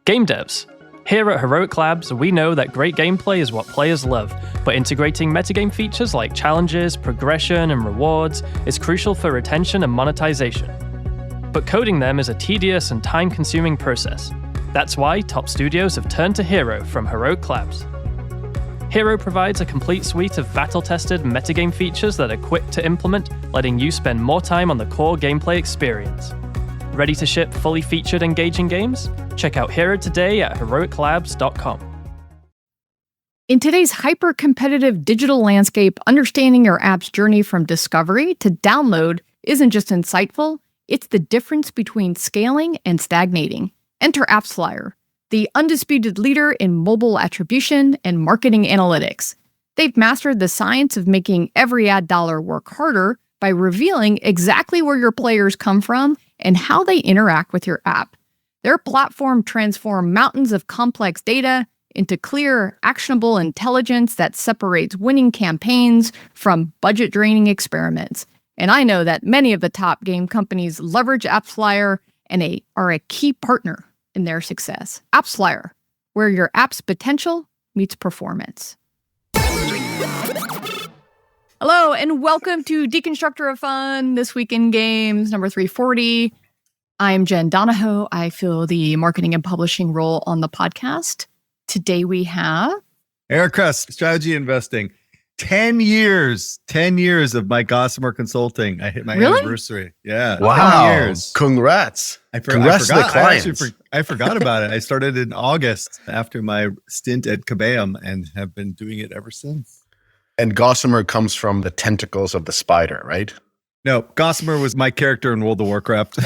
Game devs. Here at Heroic Labs, we know that great gameplay is what players love, but integrating metagame features like challenges, progression, and rewards is crucial for retention and monetization. But coding them is a tedious and time-consuming process. That's why top studios have turned to Hero from Heroic Labs. Hero provides a complete suite of battle-tested metagame features that are quick to implement, letting you spend more time on the core gameplay experience. Ready to ship fully featured, engaging games? Check out Hero today at heroiclabs.com. In today's hyper-competitive digital landscape, understanding your app's journey from discovery to download isn't just insightful, it's the difference between scaling and stagnating. Enter AppsFlyer, the undisputed leader in mobile attribution and marketing analytics. They've mastered the science of making every ad dollar work harder by revealing exactly where your players come from and how they interact with your app. Their platform transforms mountains of complex data into clear, actionable intelligence that separates winning campaigns from budget-draining experiments. And I know that many of the top game companies leverage AppsFlyer and are a key partner in their success. AppsFlyer, where your app's potential meets performance. Hello, and welcome to Deconstructor of Fun, This Week in Games, number 340. I'm Jen Donahoe. I fill the marketing and publishing role on the podcast. Today we have... Eric Kress, strategy investing. 10 years of my Gossamer consulting. I hit my anniversary. Yeah. Wow. 10 years. Congrats. Congrats to the clients. I forgot about it. I started in August after my stint at Kabam and have been doing it ever since. And Gossamer comes from the tentacles of the spider, right? No, Gossamer was my character in World of Warcraft.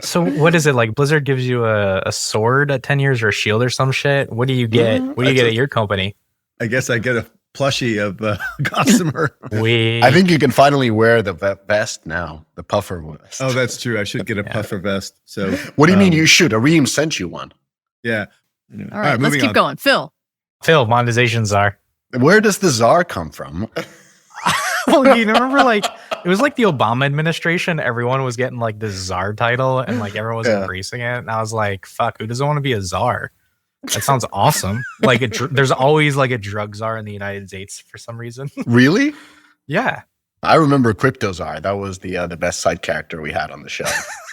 So what is it like? Blizzard gives you a sword at 10 years or a shield or some shit? What do you get? What do you get at your company? I guess I get a plushie of Gossamer. I think you can finally wear the vest now, the puffer vest. Oh, that's true. I should get a puffer vest. So, what do you mean you should? Areem sent you one. Yeah. Anyway. All right, let's keep going. Phil, monetization czar. Where does the czar come from? Well, you remember, like, it was like the Obama administration. Everyone was getting like the czar title, and like everyone was embracing it. And I was like, "Fuck, who doesn't want to be a czar?" That sounds awesome. Like, there's always like a drug czar in the United States for some reason. Really? Yeah. I remember Crypto Czar. That was the best side character we had on the show.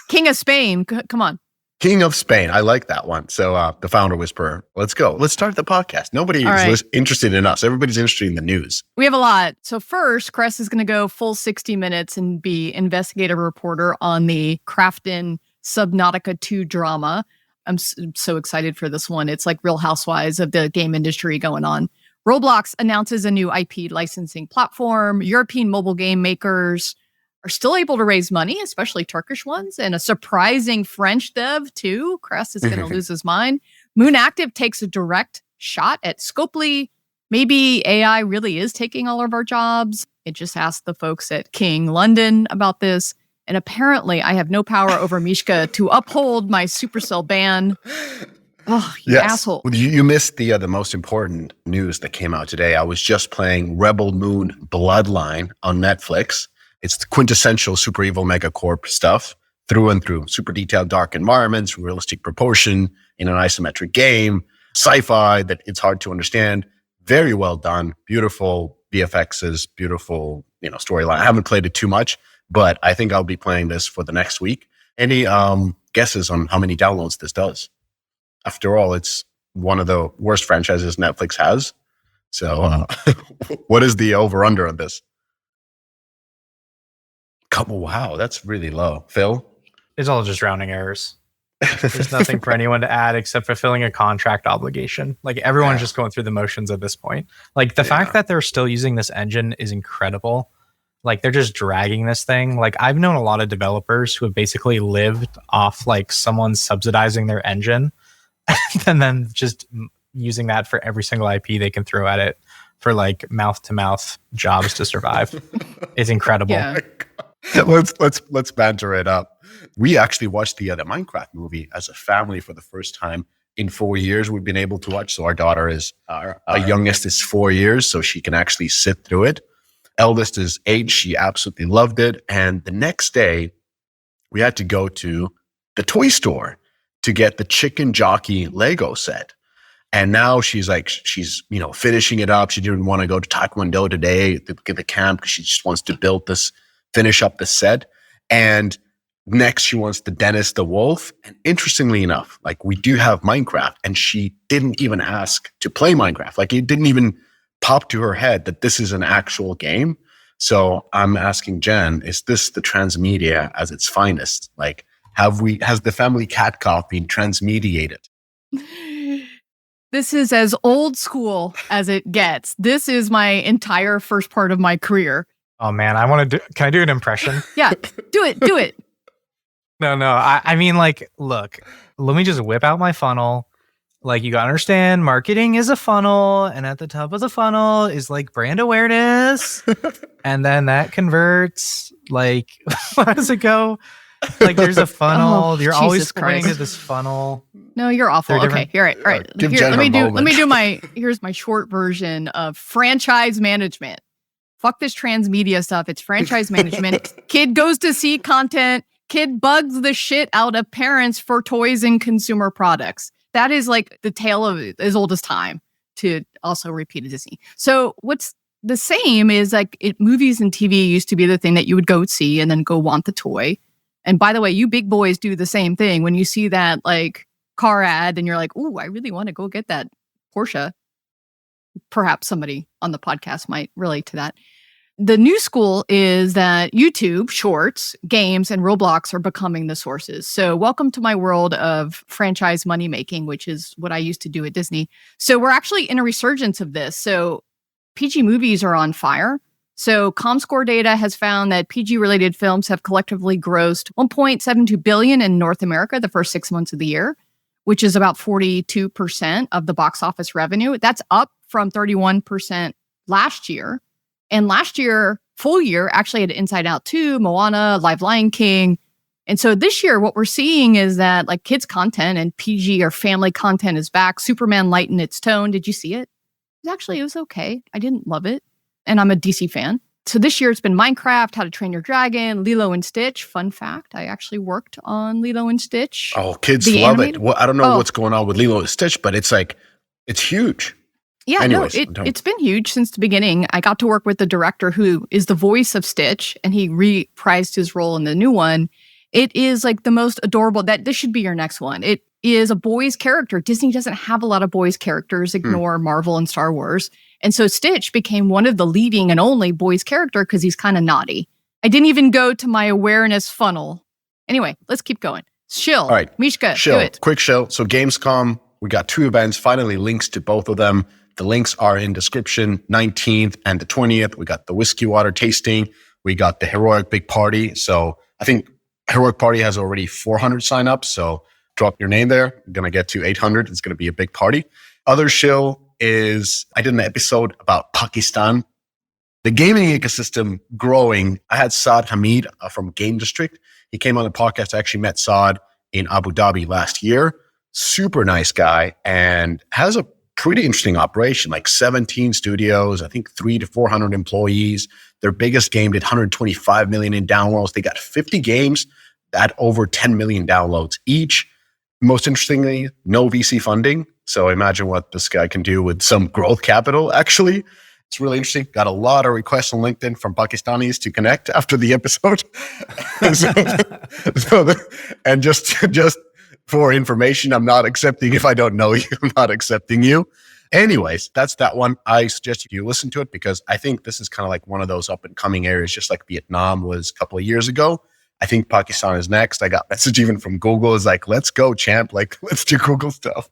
King of Spain. Come on. King of Spain. I like that one. So the Founder Whisperer. Let's go. Let's start the podcast. Nobody is interested in us. Everybody's interested in the news. We have a lot. So first, Cress is going to go full 60 minutes and be investigative reporter on the Crafton Subnautica 2 drama. I'm so excited for this one. It's like Real Housewives of the game industry going on. Roblox announces a new IP licensing platform. European mobile game makers are still able to raise money, especially Turkish ones, and a surprising French dev too. Cress is going to lose his mind. Moon Active takes a direct shot at Scopely. Maybe AI really is taking all of our jobs. It just asked the folks at King London about this. And apparently I have no power over Mishka to uphold my Supercell ban. Oh, you asshole. You missed the most important news that came out today. I was just playing Rebel Moon Bloodline on Netflix. It's the quintessential Super Evil Megacorp stuff through and through. Super detailed, dark environments, realistic proportion in an isometric game, sci-fi that it's hard to understand. Very well done. Beautiful VFXs, beautiful, storyline. I haven't played it too much, but I think I'll be playing this for the next week. Any guesses on how many downloads this does? After all, it's one of the worst franchises Netflix has. So what is the over-under on this? Wow, that's really low. Phil? It's all just rounding errors. There's nothing for anyone to add except fulfilling a contract obligation. Like, everyone's just going through the motions at this point. Like, the fact that they're still using this engine is incredible. Like, they're just dragging this thing. Like, I've known a lot of developers who have basically lived off like someone subsidizing their engine and then just using that for every single IP they can throw at it for like mouth-to-mouth jobs to survive. It's incredible. Yeah. Let's banter it up. We actually watched the Minecraft movie as a family for the first time in 4 years. We've been able to watch. So our daughter is our youngest is 4 years, so she can actually sit through it. Eldest is 8. She absolutely loved it. And the next day, we had to go to the toy store to get the Chicken Jockey Lego set. And now she's finishing it up. She didn't want to go to Taekwondo today to get the camp because she just wants to finish up the set. And next she wants the Dennis the Wolf. And interestingly enough, like we do have Minecraft, and she didn't even ask to play Minecraft. Like it didn't even pop to her head that this is an actual game. So I'm asking Jen, is this the transmedia as its finest? Like, has the family cat cop been transmediated? This is as old school as it gets. This is my entire first part of my career. Oh man, can I do an impression? Yeah, do it. No. I mean, like, look, let me just whip out my funnel. Like, you gotta understand, marketing is a funnel, and at the top of the funnel is like brand awareness, and then that converts. Like, how does it go? Like, there's a funnel. You're always pointing to this funnel. No, you're awful. Okay, all right. Here's my short version of franchise management. Fuck this transmedia stuff. It's franchise management. Kid goes to see content. Kid bugs the shit out of parents for toys and consumer products. That is like the tale of as old as time, to also repeat at Disney. So what's the same is like movies and TV used to be the thing that you would go see and then go want the toy. And by the way, you big boys do the same thing. When you see that like car ad and you're like, ooh, I really want to go get that Porsche. Perhaps somebody on the podcast might relate to that. The new school is that YouTube, Shorts, games, and Roblox are becoming the sources. So welcome to my world of franchise money making, which is what I used to do at Disney. So we're actually in a resurgence of this. So PG movies are on fire. So ComScore data has found that PG-related films have collectively grossed $1.72 billion in North America the first 6 months of the year, which is about 42% of the box office revenue. That's up from 31% last year. And last year, full year, actually had Inside Out 2, Moana, Live Lion King. And so this year, what we're seeing is that like kids content and PG or family content is back. Superman lightened its tone. Did you see it? It was okay. I didn't love it. And I'm a DC fan. So this year it's been Minecraft, How to Train Your Dragon, Lilo and Stitch. Fun fact, I actually worked on Lilo and Stitch. Oh, kids love it. Well, I don't know what's going on with Lilo and Stitch, but it's huge. Yeah, anyways, it's been huge since the beginning. I got to work with the director who is the voice of Stitch, and he reprised his role in the new one. It is like the most adorable. This should be your next one. It is a boy's character. Disney doesn't have a lot of boys characters. Ignore Marvel and Star Wars. And so Stitch became one of the leading and only boys character because he's kind of naughty. I didn't even go to my awareness funnel. Anyway, let's keep going. Shill. All right. Mishka, Shill. do it. Quick shill. So Gamescom, we got 2 events, finally links to both of them. The links are in description, 19th and the 20th. We got the whiskey water tasting. We got the Heroic Big Party. So I think Heroic Party has already 400 signups. So drop your name there. We're going to get to 800. It's going to be a big party. Other shill is I did an episode about Pakistan. The gaming ecosystem growing. I had Saad Hamid from Game District. He came on the podcast. I actually met Saad in Abu Dhabi last year. Super nice guy and has a pretty interesting operation, like 17 studios, I think 300 to 400 employees. Their biggest game did 125 million in downloads. They got 50 games at over 10 million downloads each. Most interestingly, no VC funding. So imagine what this guy can do with some growth capital, actually. It's really interesting. Got a lot of requests on LinkedIn from Pakistanis to connect after the episode. And just for information, I'm not accepting if I don't know you. I'm not accepting you. Anyways, that's that one. I suggest you listen to it because I think this is kind of like one of those up and coming areas, just like Vietnam was a couple of years ago. I think Pakistan is next. I got a message even from Google. It's like, let's go, champ. Like, let's do Google stuff.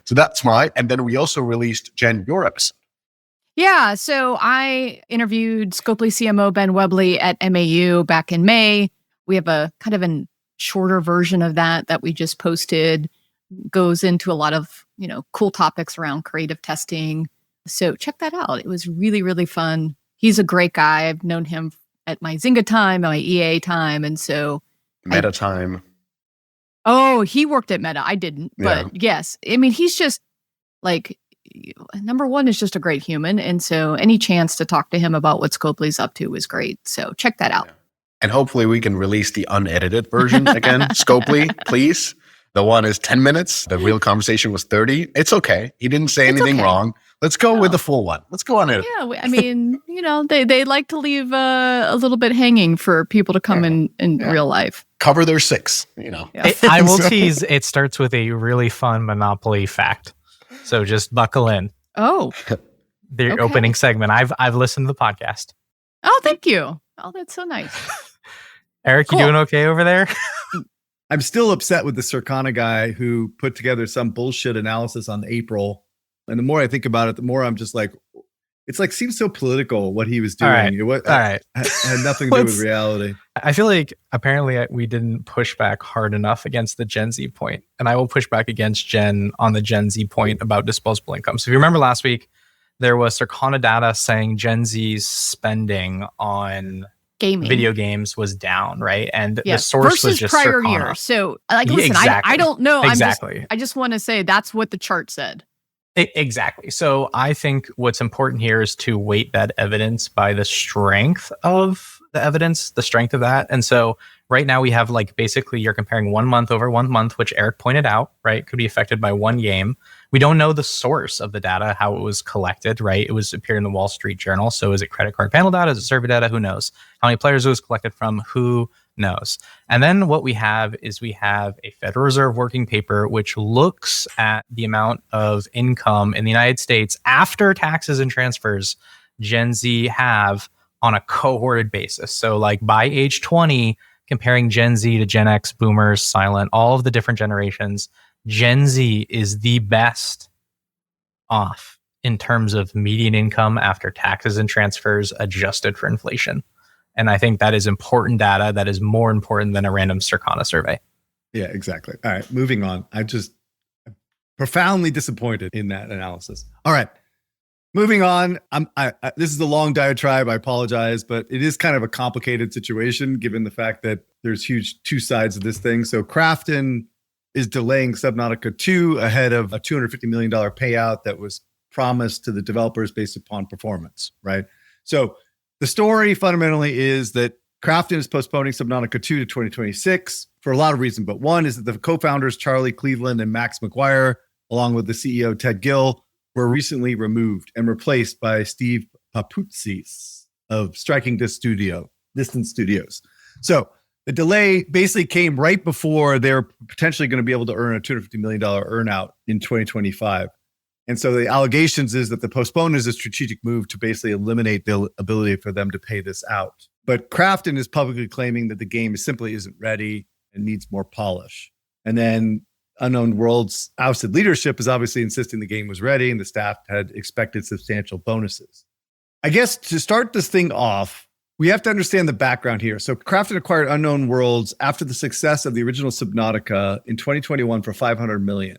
So that's mine. And then we also released, Jen, your episode. Yeah. So I interviewed Scopely CMO Ben Webley at MAU back in May. We have a kind of a shorter version of that we just posted. Goes into a lot of, cool topics around creative testing. So check that out. It was really, really fun. He's a great guy. I've known him at my Zynga time, my EA time. And so Meta time. Oh, he worked at Meta. I didn't, but yes. I mean, he's just like, number one is just a great human. And so any chance to talk to him about what Scopely's up to was great. So check that out. And hopefully we can release the unedited version again. Scopely, please. The one is 10 minutes. The real conversation was 30. It's okay. He didn't say anything wrong. Let's go with the full one. Let's go on it. Yeah, I mean, they like to leave a little bit hanging for people to come in real life. Cover their 6, Yeah. I will tease. It starts with a really fun Monopoly fact. So just buckle in. Oh, The opening segment. I've listened to the podcast. oh, thank you. Oh, that's so nice. Eric, Cool. you doing okay over there? I'm still upset with the Circana guy who put together some bullshit analysis on April. And the more I think about it, the more I'm just like, it's like seems so political what he was doing. All right. All right. Had nothing to do with reality. I feel like apparently we didn't push back hard enough against the Gen Z point. And I will push back against Jen on the Gen Z point about disposable income. So if you remember last week, there was Circana data saying Gen Z's spending on Gaming. video games was down, right? And the Yes, source versus was just prior Circana. year. So, listen, Exactly. I don't know. Exactly. I just want to say that's what the chart said. Exactly. So I think what's important here is to weight that evidence by the strength of the evidence, the strength of that. And so right now we have basically you're comparing 1 month over 1 month, which Eric pointed out, right? Could be affected by one game. We don't know the source of the data, how it was collected, right? It was appeared in the Wall Street Journal. So is it credit card panel data? Is it survey data? Who knows? How many players it was collected from? Who knows? And then what we have is we have a Federal Reserve working paper, which looks at the amount of income in the United States after taxes and transfers Gen Z have on a cohorted basis. So by age 20, comparing Gen Z to Gen X, boomers, silent, all of the different generations, Gen Z is the best off in terms of median income after taxes and transfers adjusted for inflation. And I think that is important data that is more important than a random Circana survey. Yeah, exactly. All right, moving on. I'm profoundly disappointed in that analysis. All right, moving on. This is a long diatribe. I apologize, but it is kind of a complicated situation given the fact that there's huge two sides of this thing. So Krafton is delaying Subnautica 2 ahead of a $250 million payout that was promised to the developers based upon performance, right? So the story fundamentally is that Krafton is postponing Subnautica 2 to 2026 for a lot of reasons. But one is that the co-founders, Charlie Cleveland and Max McGuire, along with the CEO, Ted Gill, were recently removed and replaced by Steve Papoutsis of Striking Distance Studios. So the delay basically came right before they're potentially going to be able to earn a $250 million earnout in 2025. And so the allegations is that the postponement is a strategic move to basically eliminate the ability for them to pay this out. But Krafton is publicly claiming that the game simply isn't ready and needs more polish. And then Unknown Worlds' ousted leadership is obviously insisting the game was ready and the staff had expected substantial bonuses. I guess to start this thing off, we have to understand the background here. So Krafton acquired Unknown Worlds after the success of the original Subnautica in 2021 for $500 million.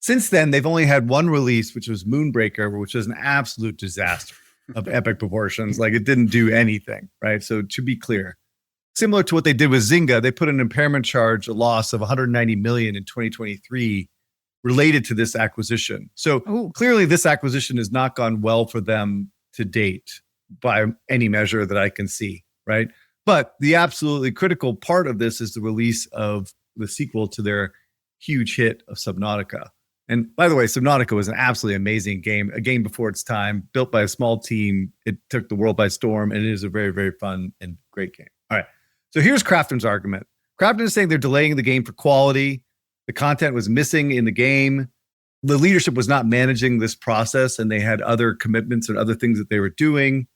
Since then, they've only had one release, which was Moonbreaker, which was an absolute disaster of epic proportions. It didn't do anything, right? So to be clear, similar to what they did with Zynga, they put an impairment charge, a loss of $190 million in 2023 related to this acquisition. So clearly this acquisition has not gone well for them to date by any measure that I can see, right? But the absolutely critical part of this is the release of the sequel to their huge hit of Subnautica. And by the way, Subnautica was an absolutely amazing game, a game before its time, built by a small team. It took the world by storm, and it is a very, very fun and great game. All right. So here's Krafton's argument. Krafton is saying they're delaying the game for quality. The content was missing in the game. The leadership was not managing this process, and they had other commitments and other things that they were doing.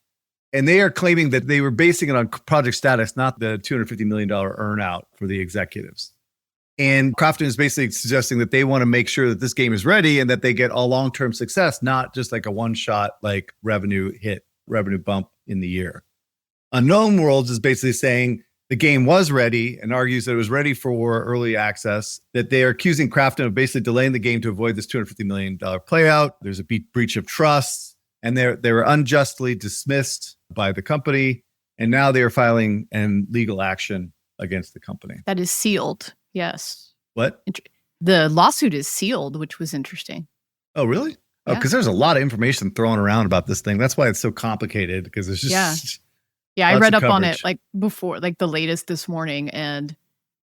And they are claiming that they were basing it on project status, not the $250 million earnout for the executives. And Krafton is basically suggesting that they want to make sure that this game is ready and that they get a long-term success, not just a one-shot revenue bump in the year. Unknown Worlds is basically saying the game was ready and argues that it was ready for early access, that they are accusing Krafton of basically delaying the game to avoid this $250 million payout. There's a breach of trust, and they were unjustly dismissed by the company, and now they are filing an legal action against the company. That is sealed. Yes. What? The lawsuit is sealed, which was interesting. Oh, really? Oh, Yeah. because there's a lot of information thrown around about this thing. That's why it's so complicated, because it's just Yeah, I lots read of up on it coverage. before, the latest this morning, and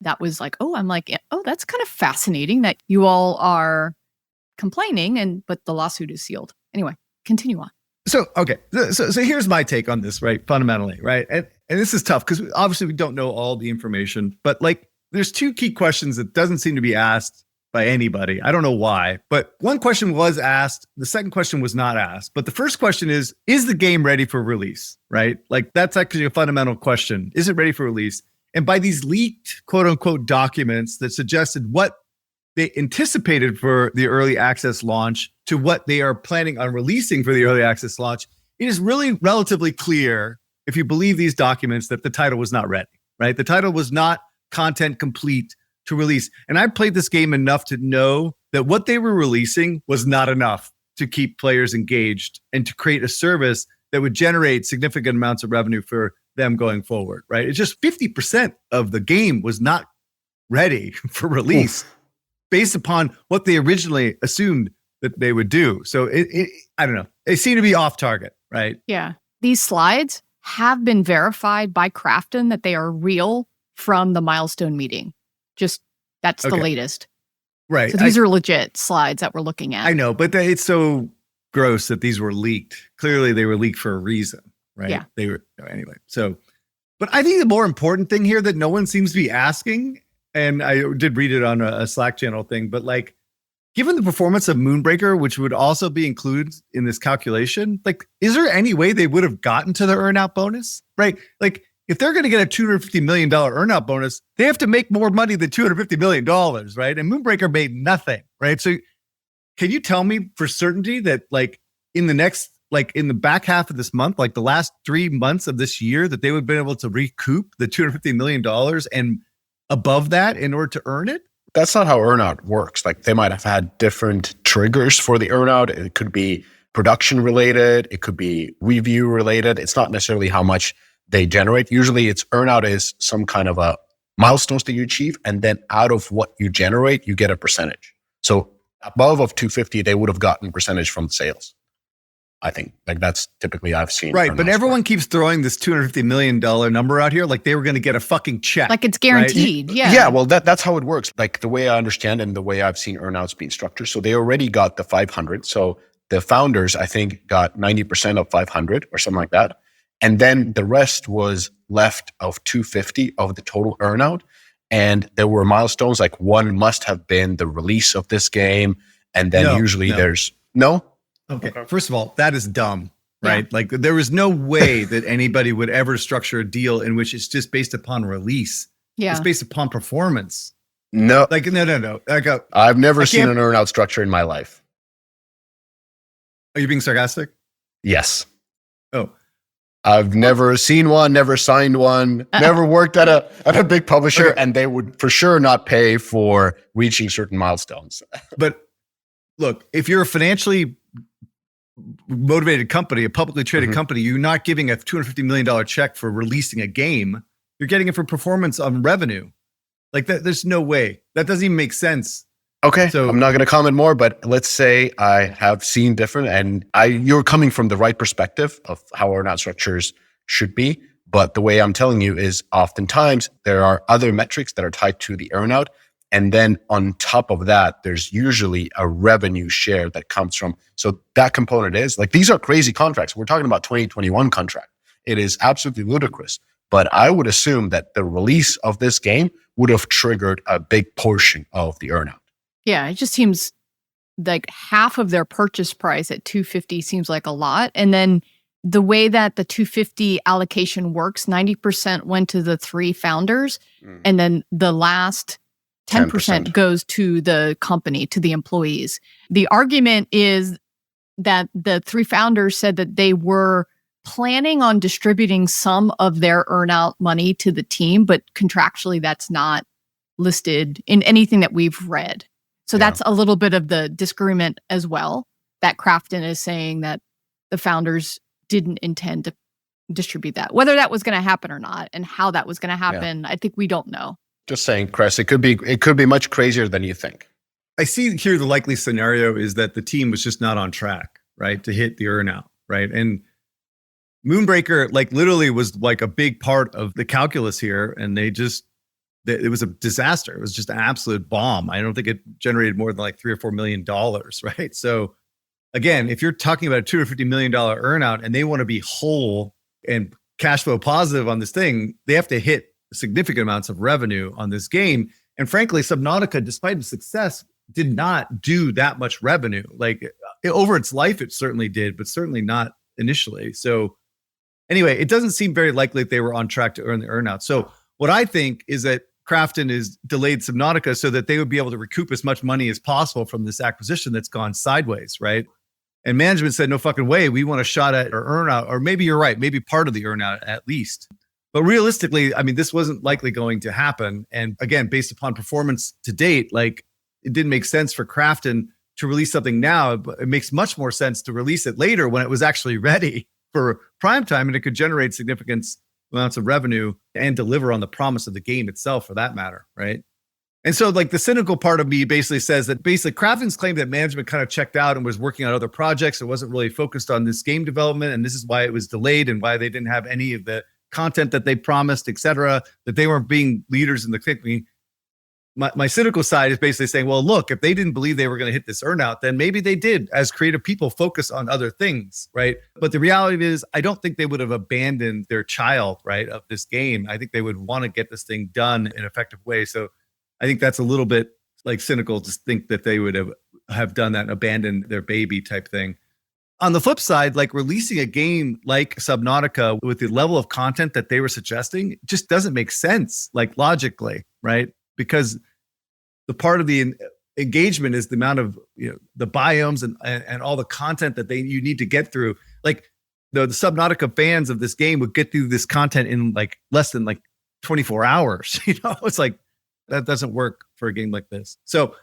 that was like, I'm like, oh, that's kind of fascinating that you all are complaining, but the lawsuit is sealed. Anyway, continue on. So, okay. So here's my take on this, right? Fundamentally, right? And this is tough because obviously we don't know all the information, but like there's two key questions that doesn't seem to be asked by anybody. I don't know why, but one question was asked. The second question was not asked. But the first question is the game ready for release, right? Like that's actually a fundamental question. Is it ready for release? And by these leaked quote unquote documents that suggested what they anticipated for the early access launch to what they are planning on releasing for the early access launch, it is really relatively clear, if you believe these documents, that the title was not ready, right? The title was not content complete to release. And I played this game enough to know that what they were releasing was not enough to keep players engaged and to create a service that would generate significant amounts of revenue for them going forward, right? It's just 50% of the game was not ready for release. Oof. Based upon what they originally assumed that they would do. So I don't know. They seem to be off target, right? Yeah. These slides have been verified by Krafton that they are real from the milestone meeting. Just that's the latest. Right. So these are legit slides that we're looking at. I know, but it's so gross that these were leaked. Clearly they were leaked for a reason, right? Yeah. They were anyway. So, but I think the more important thing here that no one seems to be asking, and I did read it on a Slack channel thing, but like, given the performance of Moonbreaker, which would also be included in this calculation, like, is there any way they would have gotten to the earnout bonus, right? Like, if they're going to get a $250 million earnout bonus, they have to make more money than $250 million, right? And Moonbreaker made nothing, right? So can you tell me for certainty that like in the back half of this month, like the last 3 months of this year, that they would have been able to recoup the $250 million and above that in order to earn it? That's not how earnout works. Like they might have had different triggers for the earnout. It could be production related. It could be review related. It's not necessarily how much they generate. Usually it's earnout is some kind of a milestones that you achieve. And then out of what you generate, you get a percentage. So above of 250, they would have gotten percentage from sales. I think like that's typically I've seen. Right. But everyone keeps throwing this $250 million number out here. Like they were going to get a fucking check. Like it's guaranteed. Right? Yeah. Yeah. Well, that's how it works. Like the way I understand and the way I've seen earnouts being structured. So they already got the 500. So the founders, I think, got 90% of 500 or something like that. And then the rest was left of 250 of the total earnout. And there were milestones, like one must have been the release of this game. And then there's no. Okay. First of all, that is dumb, right? Yeah. Like there is no way that anybody would ever structure a deal in which it's just based upon release. Yeah. It's based upon performance. No. Like, no. Like, I've never seen an earnout structure in my life. Are you being sarcastic? Yes. Oh. I've never seen one, never signed one, never worked at a big publisher, and they would for sure not pay for reaching certain milestones. But look, if you're a financially motivated company, a publicly traded company, you're not giving a $250 million check for releasing a game. You're getting it for performance on revenue. Like that, there's no way. That doesn't even make sense. Okay, so I'm not going to comment more, but let's say I have seen different, and you're coming from the right perspective of how earnout structures should be. But the way I'm telling you is oftentimes there are other metrics that are tied to the earnout. And then on top of that, there's usually a revenue share that comes from. So that component is like, these are crazy contracts. We're talking about 2021 contract. It is absolutely ludicrous. But I would assume that the release of this game would have triggered a big portion of the earnout. Yeah, it just seems like half of their purchase price at 250 seems like a lot. And then the way that the 250 allocation works, 90% went to the 3 founders. And then the last 10% goes to the company, to the employees. The argument is that the 3 founders said that they were planning on distributing some of their earnout money to the team, but contractually that's not listed in anything that we've read. So that's a little bit of the disagreement as well, that Krafton is saying that the founders didn't intend to distribute that. Whether that was going to happen or not and how that was going to happen, I think we don't know. Just saying, Chris, it could be much crazier than you think. I see here the likely scenario is that the team was just not on track, right, to hit the earnout, right? And Moonbreaker, like literally was like a big part of the calculus here, and they just it was a disaster. It was just an absolute bomb. I don't think it generated more than like $3 or $4 million, right? So again, if you're talking about a $250 million earnout and they want to be whole and cash flow positive on this thing, they have to hit significant amounts of revenue on this game. And frankly, Subnautica, despite its success, did not do that much revenue. Like over its life, it certainly did, but certainly not initially. So anyway, it doesn't seem very likely that they were on track to earn the earnout. So what I think is that Krafton is delayed Subnautica so that they would be able to recoup as much money as possible from this acquisition that's gone sideways, right? And management said, no fucking way. We want a shot at our earnout, or maybe you're right, maybe part of the earnout at least. But realistically, I mean, this wasn't likely going to happen. And again, based upon performance to date, like it didn't make sense for Krafton to release something now, but it makes much more sense to release it later when it was actually ready for prime time and it could generate significant amounts of revenue and deliver on the promise of the game itself for that matter, right? And so like the cynical part of me basically says that basically Krafton's claim that management kind of checked out and was working on other projects. It wasn't really focused on this game development. And this is why it was delayed and why they didn't have any of the content that they promised, et cetera, that they weren't being leaders in the company. My cynical side is basically saying, well, look, if they didn't believe they were going to hit this earnout, then maybe they did as creative people focus on other things, right? But the reality is, I don't think they would have abandoned their child, right, of this game. I think they would want to get this thing done in an effective way. So I think that's a little bit like cynical to think that they would have done that and abandoned their baby type thing. On the flip side, like releasing a game like Subnautica with the level of content that they were suggesting just doesn't make sense, like logically, right? Because the part of the engagement is the amount of the biomes and all the content that you need to get through. Like the Subnautica fans of this game would get through this content in like less than like 24 hours. It's like that doesn't work for a game like this. So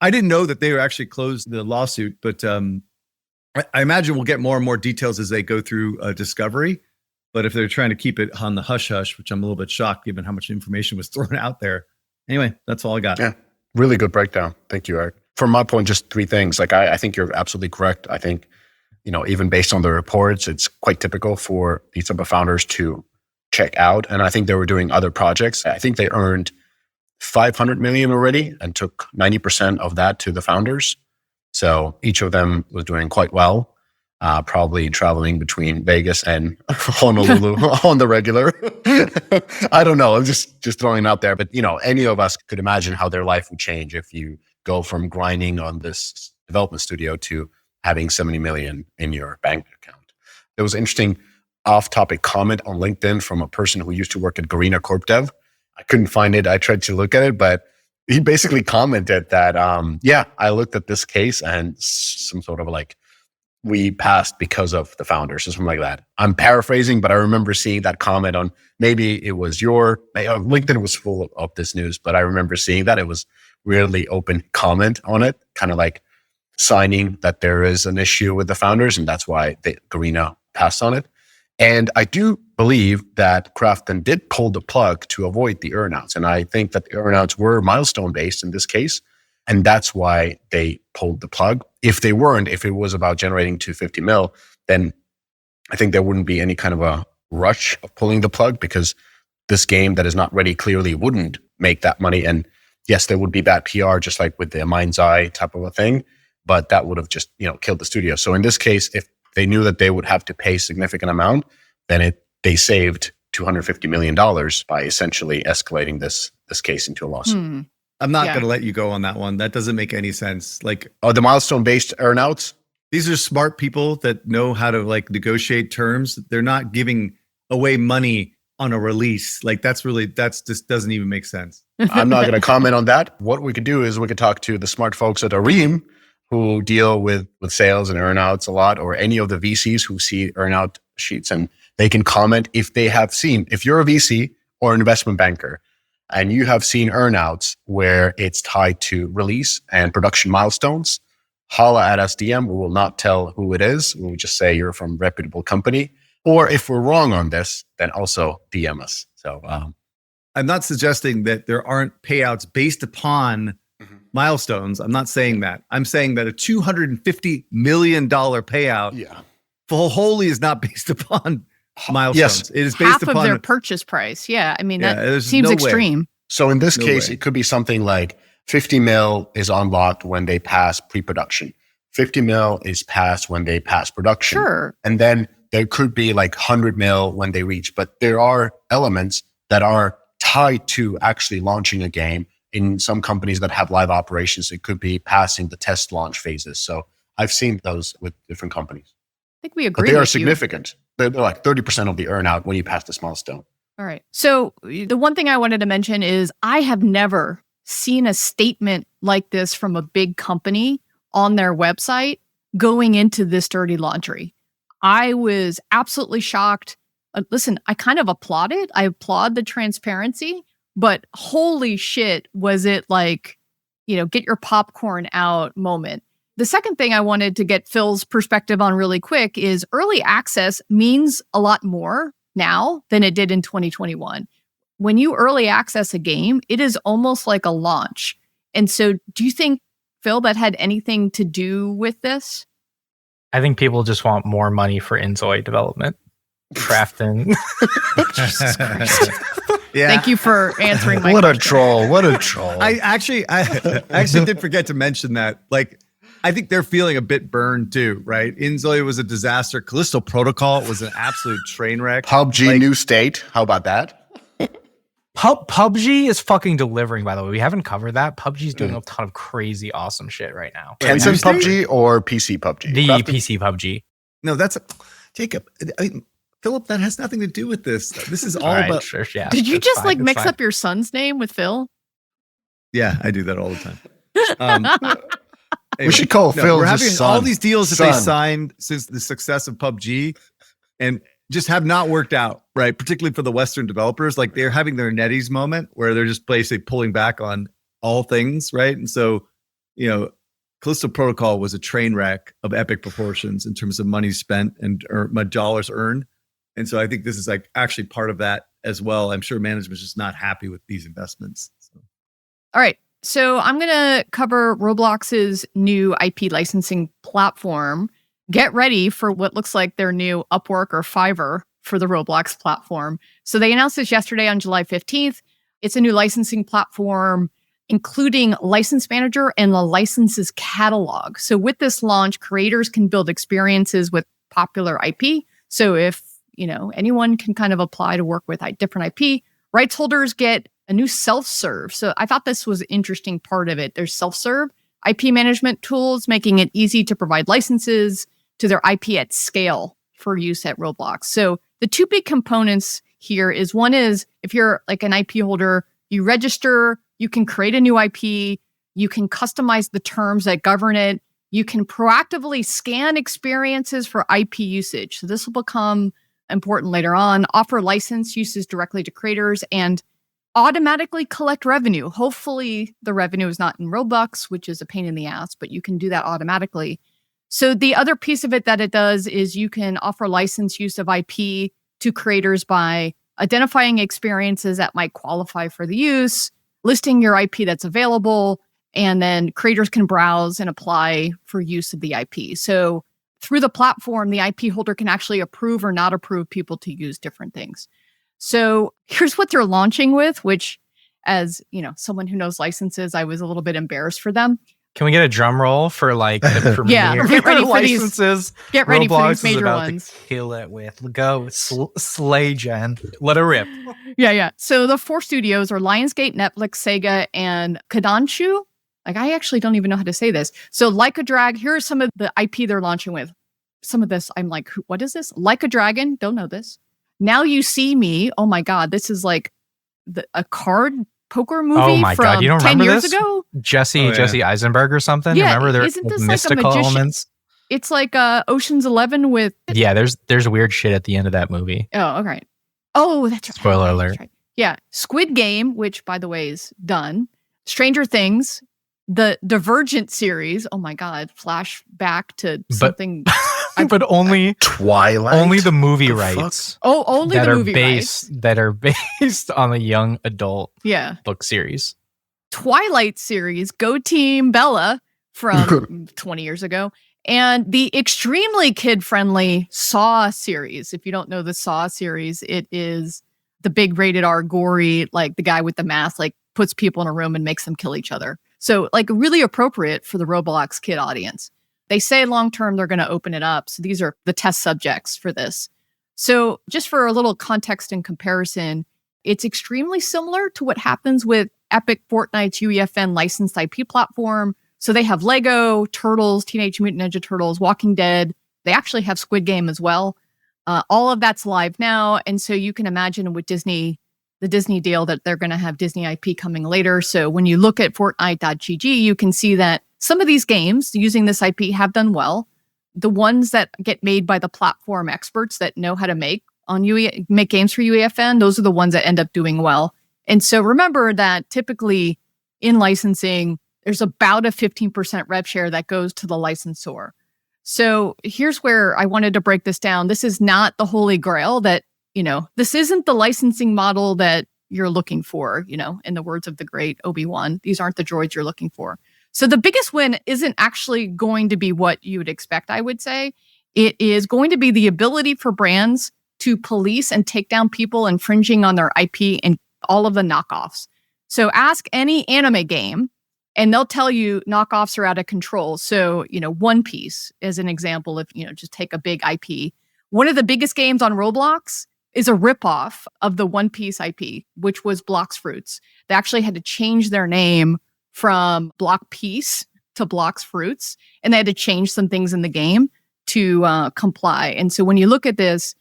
I didn't know that they were actually closed the lawsuit, but I imagine we'll get more and more details as they go through discovery. But if they're trying to keep it on the hush hush, which I'm a little bit shocked given how much information was thrown out there. Anyway, that's all I got. Yeah, really good breakdown. Thank you, Eric. From my point, just three things. Like I think you're absolutely correct. I think, even based on the reports, it's quite typical for these type of founders to check out. And I think they were doing other projects. I think they earned $500 million alreready and took 90% of that to the founders. So each of them was doing quite well, probably traveling between Vegas and Honolulu on the regular. I don't know. I'm just throwing it out there. But, any of us could imagine how their life would change if you go from grinding on this development studio to having 70 million in your bank account. There was an interesting off-topic comment on LinkedIn from a person who used to work at Garena Corp Dev. I couldn't find it. I tried to look at it, but he basically commented that, I looked at this case and some sort of like, we passed because of the founders or something like that. I'm paraphrasing, but I remember seeing that comment on, maybe it was LinkedIn was full of this news, but I remember seeing that. It was really open comment on it, kind of like signing that there is an issue with the founders, and that's why Garena passed on it. And I do believe that Krafton did pull the plug to avoid the earnouts. And I think that the earnouts were milestone-based in this case. And that's why they pulled the plug. If they weren't, if it was about generating $250 million, then I think there wouldn't be any kind of a rush of pulling the plug, because this game that is not ready clearly wouldn't make that money. And yes, there would be bad PR, just like with the Mind's Eye type of a thing, but that would have just, killed the studio. So in this case, if they knew that they would have to pay a significant amount, then they saved $250 million by essentially escalating this case into a lawsuit. I'm not going to let you go on that one. That doesn't make any sense. Like, the milestone-based earnouts? These are smart people that know how to like negotiate terms. They're not giving away money on a release. Like that's just doesn't even make sense. I'm not going to comment on that. What we could do is we could talk to the smart folks at Areem who deal with sales and earnouts a lot, or any of the VCs who see earnout sheets, and they can comment if they have seen, if you're a VC or an investment banker and you have seen earnouts where it's tied to release and production milestones, holla at us DM. We will not tell who it is. We'll just say you're from a reputable company. Or if we're wrong on this, then also DM us. So I'm not suggesting that there aren't payouts based upon milestones. I'm not saying that. I'm saying that a $250 million payout wholly is not based upon milestones. Yes. It is based half upon of their purchase price. Yeah. I mean, that seems no extreme. Way. So in this No case, way. it could be something like 50 mil is unlocked when they pass pre-production. 50 mil is passed when they pass production. Sure. And then there could be like 100 mil when they reach. But there are elements that are tied to actually launching a game. In some companies that have live operations, it could be passing the test launch phases. So I've seen those with different companies. I think we But agree. they are with you. significant. They're like 30% of the earn out when you pass this milestone. All right. So the one thing I wanted to mention is I have never seen a statement like this from a big company on their website going into this dirty laundry. I was absolutely shocked. Listen, I kind of applaud it. I applaud the transparency, but holy shit, was it like, get your popcorn out moment. The second thing I wanted to get Phil's perspective on really quick is early access means a lot more now than it did in 2021. When you early access a game, it is almost like a launch. And so do you think, Phil, that had anything to do with this? I think people just want more money for Inzoi development. Crafting. Jesus Christ. Yeah. Thank you for answering my What a question. troll. What a troll. I actually did forget to mention that. Like, I think they're feeling a bit burned too, right? Inzoi was a disaster. Callisto Protocol was an absolute train wreck. PUBG new state. How about that? PUBG is fucking delivering, by the way. We haven't covered that. PUBG is doing a ton of crazy, awesome shit right now. Tencent PUBG or PC PUBG? The Crafted? PC PUBG. No, Jacob. Philip, that has nothing to do with this. This is all Right, about. sure, yeah, Did you it's just fine, it's mix fine. up your son's name with Phil? Yeah, I do that all the time. We should call Phil We're just having son. all these deals that they Son. signed since the success of PUBG, and just have not worked out, right? Particularly for the Western developers, like they're having their NetEase moment where they're just basically pulling back on all things, right? And so, Callisto Protocol was a train wreck of epic proportions in terms of money spent and dollars earned. And so I think this is like actually part of that as well. I'm sure management's just not happy with these investments. So. All right. So I'm going to cover Roblox's new IP licensing platform. Get ready for what looks like their new Upwork or Fiverr for the Roblox platform. So they announced this yesterday on July 15th. It's a new licensing platform, including License Manager and the licenses catalog. So with this launch, creators can build experiences with popular IP. So if, anyone can kind of apply to work with different IP, rights holders get a new self-serve. So I thought this was an interesting part of it. There's self-serve IP management tools, making it easy to provide licenses to their IP at scale for use at Roblox. So the two big components here is one is if you're like an IP holder, you register, you can create a new IP, you can customize the terms that govern it, you can proactively scan experiences for IP usage. So this will become important later on, offer license uses directly to creators, and automatically collect revenue. Hopefully the revenue is not in Robux, which is a pain in the ass, but you can do that automatically. So the other piece of it that it does is you can offer license use of IP to creators by identifying experiences that might qualify for the use, listing your IP that's available, and then creators can browse and apply for use of the IP. So through the platform, the IP holder can actually approve or not approve people to use different things. So here's what they're launching with, which, as someone who knows licenses, I was a little bit embarrassed for them. Can we get a drum roll for like the premiere? Yeah, get ready for these- licenses? Get ready for Roblox these is major about ones. to kill it with go slay, Jen. Let her rip. Yeah. So the 4 studios are Lionsgate, Netflix, Sega, and Kodanshu. Like, I actually don't even know how to say this. So Like a Drag, here are some of the IP they're launching with. Some of this, I'm like, what is this? Like a Dragon, don't know this. Now You See Me, oh my God, this is like a card poker movie Oh my from God, you don't 10 remember years this? ago. Jesse Eisenberg or something. Yeah, Remember there isn't like, this like a mystical magician? elements? It's like Ocean's 11 with... Yeah, there's weird shit at the end of that movie. Oh, okay. Oh, that's right. Spoiler That's alert. right. Yeah. Squid Game, which, by the way, is done. Stranger Things, the Divergent series. Oh my God. Flashback to something... But only Twilight. only the movie The rights Oh, only that the are movie that are based on the young adult Yeah. book series. Twilight series, Go Team Bella from 20 years ago, and the extremely kid-friendly Saw series. If you don't know the Saw series, it is the big rated R gory, like the guy with the mask, like puts people in a room and makes them kill each other. So like really appropriate for the Roblox kid audience. They say long-term they're going to open it up. So these are the test subjects for this. So just for a little context and comparison, it's extremely similar to what happens with Epic Fortnite's UEFN licensed IP platform. So they have Lego, Turtles, Teenage Mutant Ninja Turtles, Walking Dead. They actually have Squid Game as well. All of that's live now. And so you can imagine with Disney, the Disney deal, that they're going to have Disney IP coming later. So when you look at Fortnite.gg, you can see that some of these games using this IP have done well. The ones that get made by the platform experts that know how to make games for UEFN, those are the ones that end up doing well. And so remember that typically in licensing, there's about a 15% rev share that goes to the licensor. So here's where I wanted to break this down. This is not the holy grail that, this isn't the licensing model that you're looking for, in the words of the great Obi-Wan. These aren't the droids you're looking for. So the biggest win isn't actually going to be what you would expect, I would say. It is going to be the ability for brands to police and take down people infringing on their IP and all of the knockoffs. So ask any anime game, and they'll tell you knockoffs are out of control. So, One Piece, as an example, if, just take a big IP. One of the biggest games on Roblox is a ripoff of the One Piece IP, which was Blox Fruits. They actually had to change their name from Block Piece to Blox Fruits, and they had to change some things in the game to comply. And so when you look at this,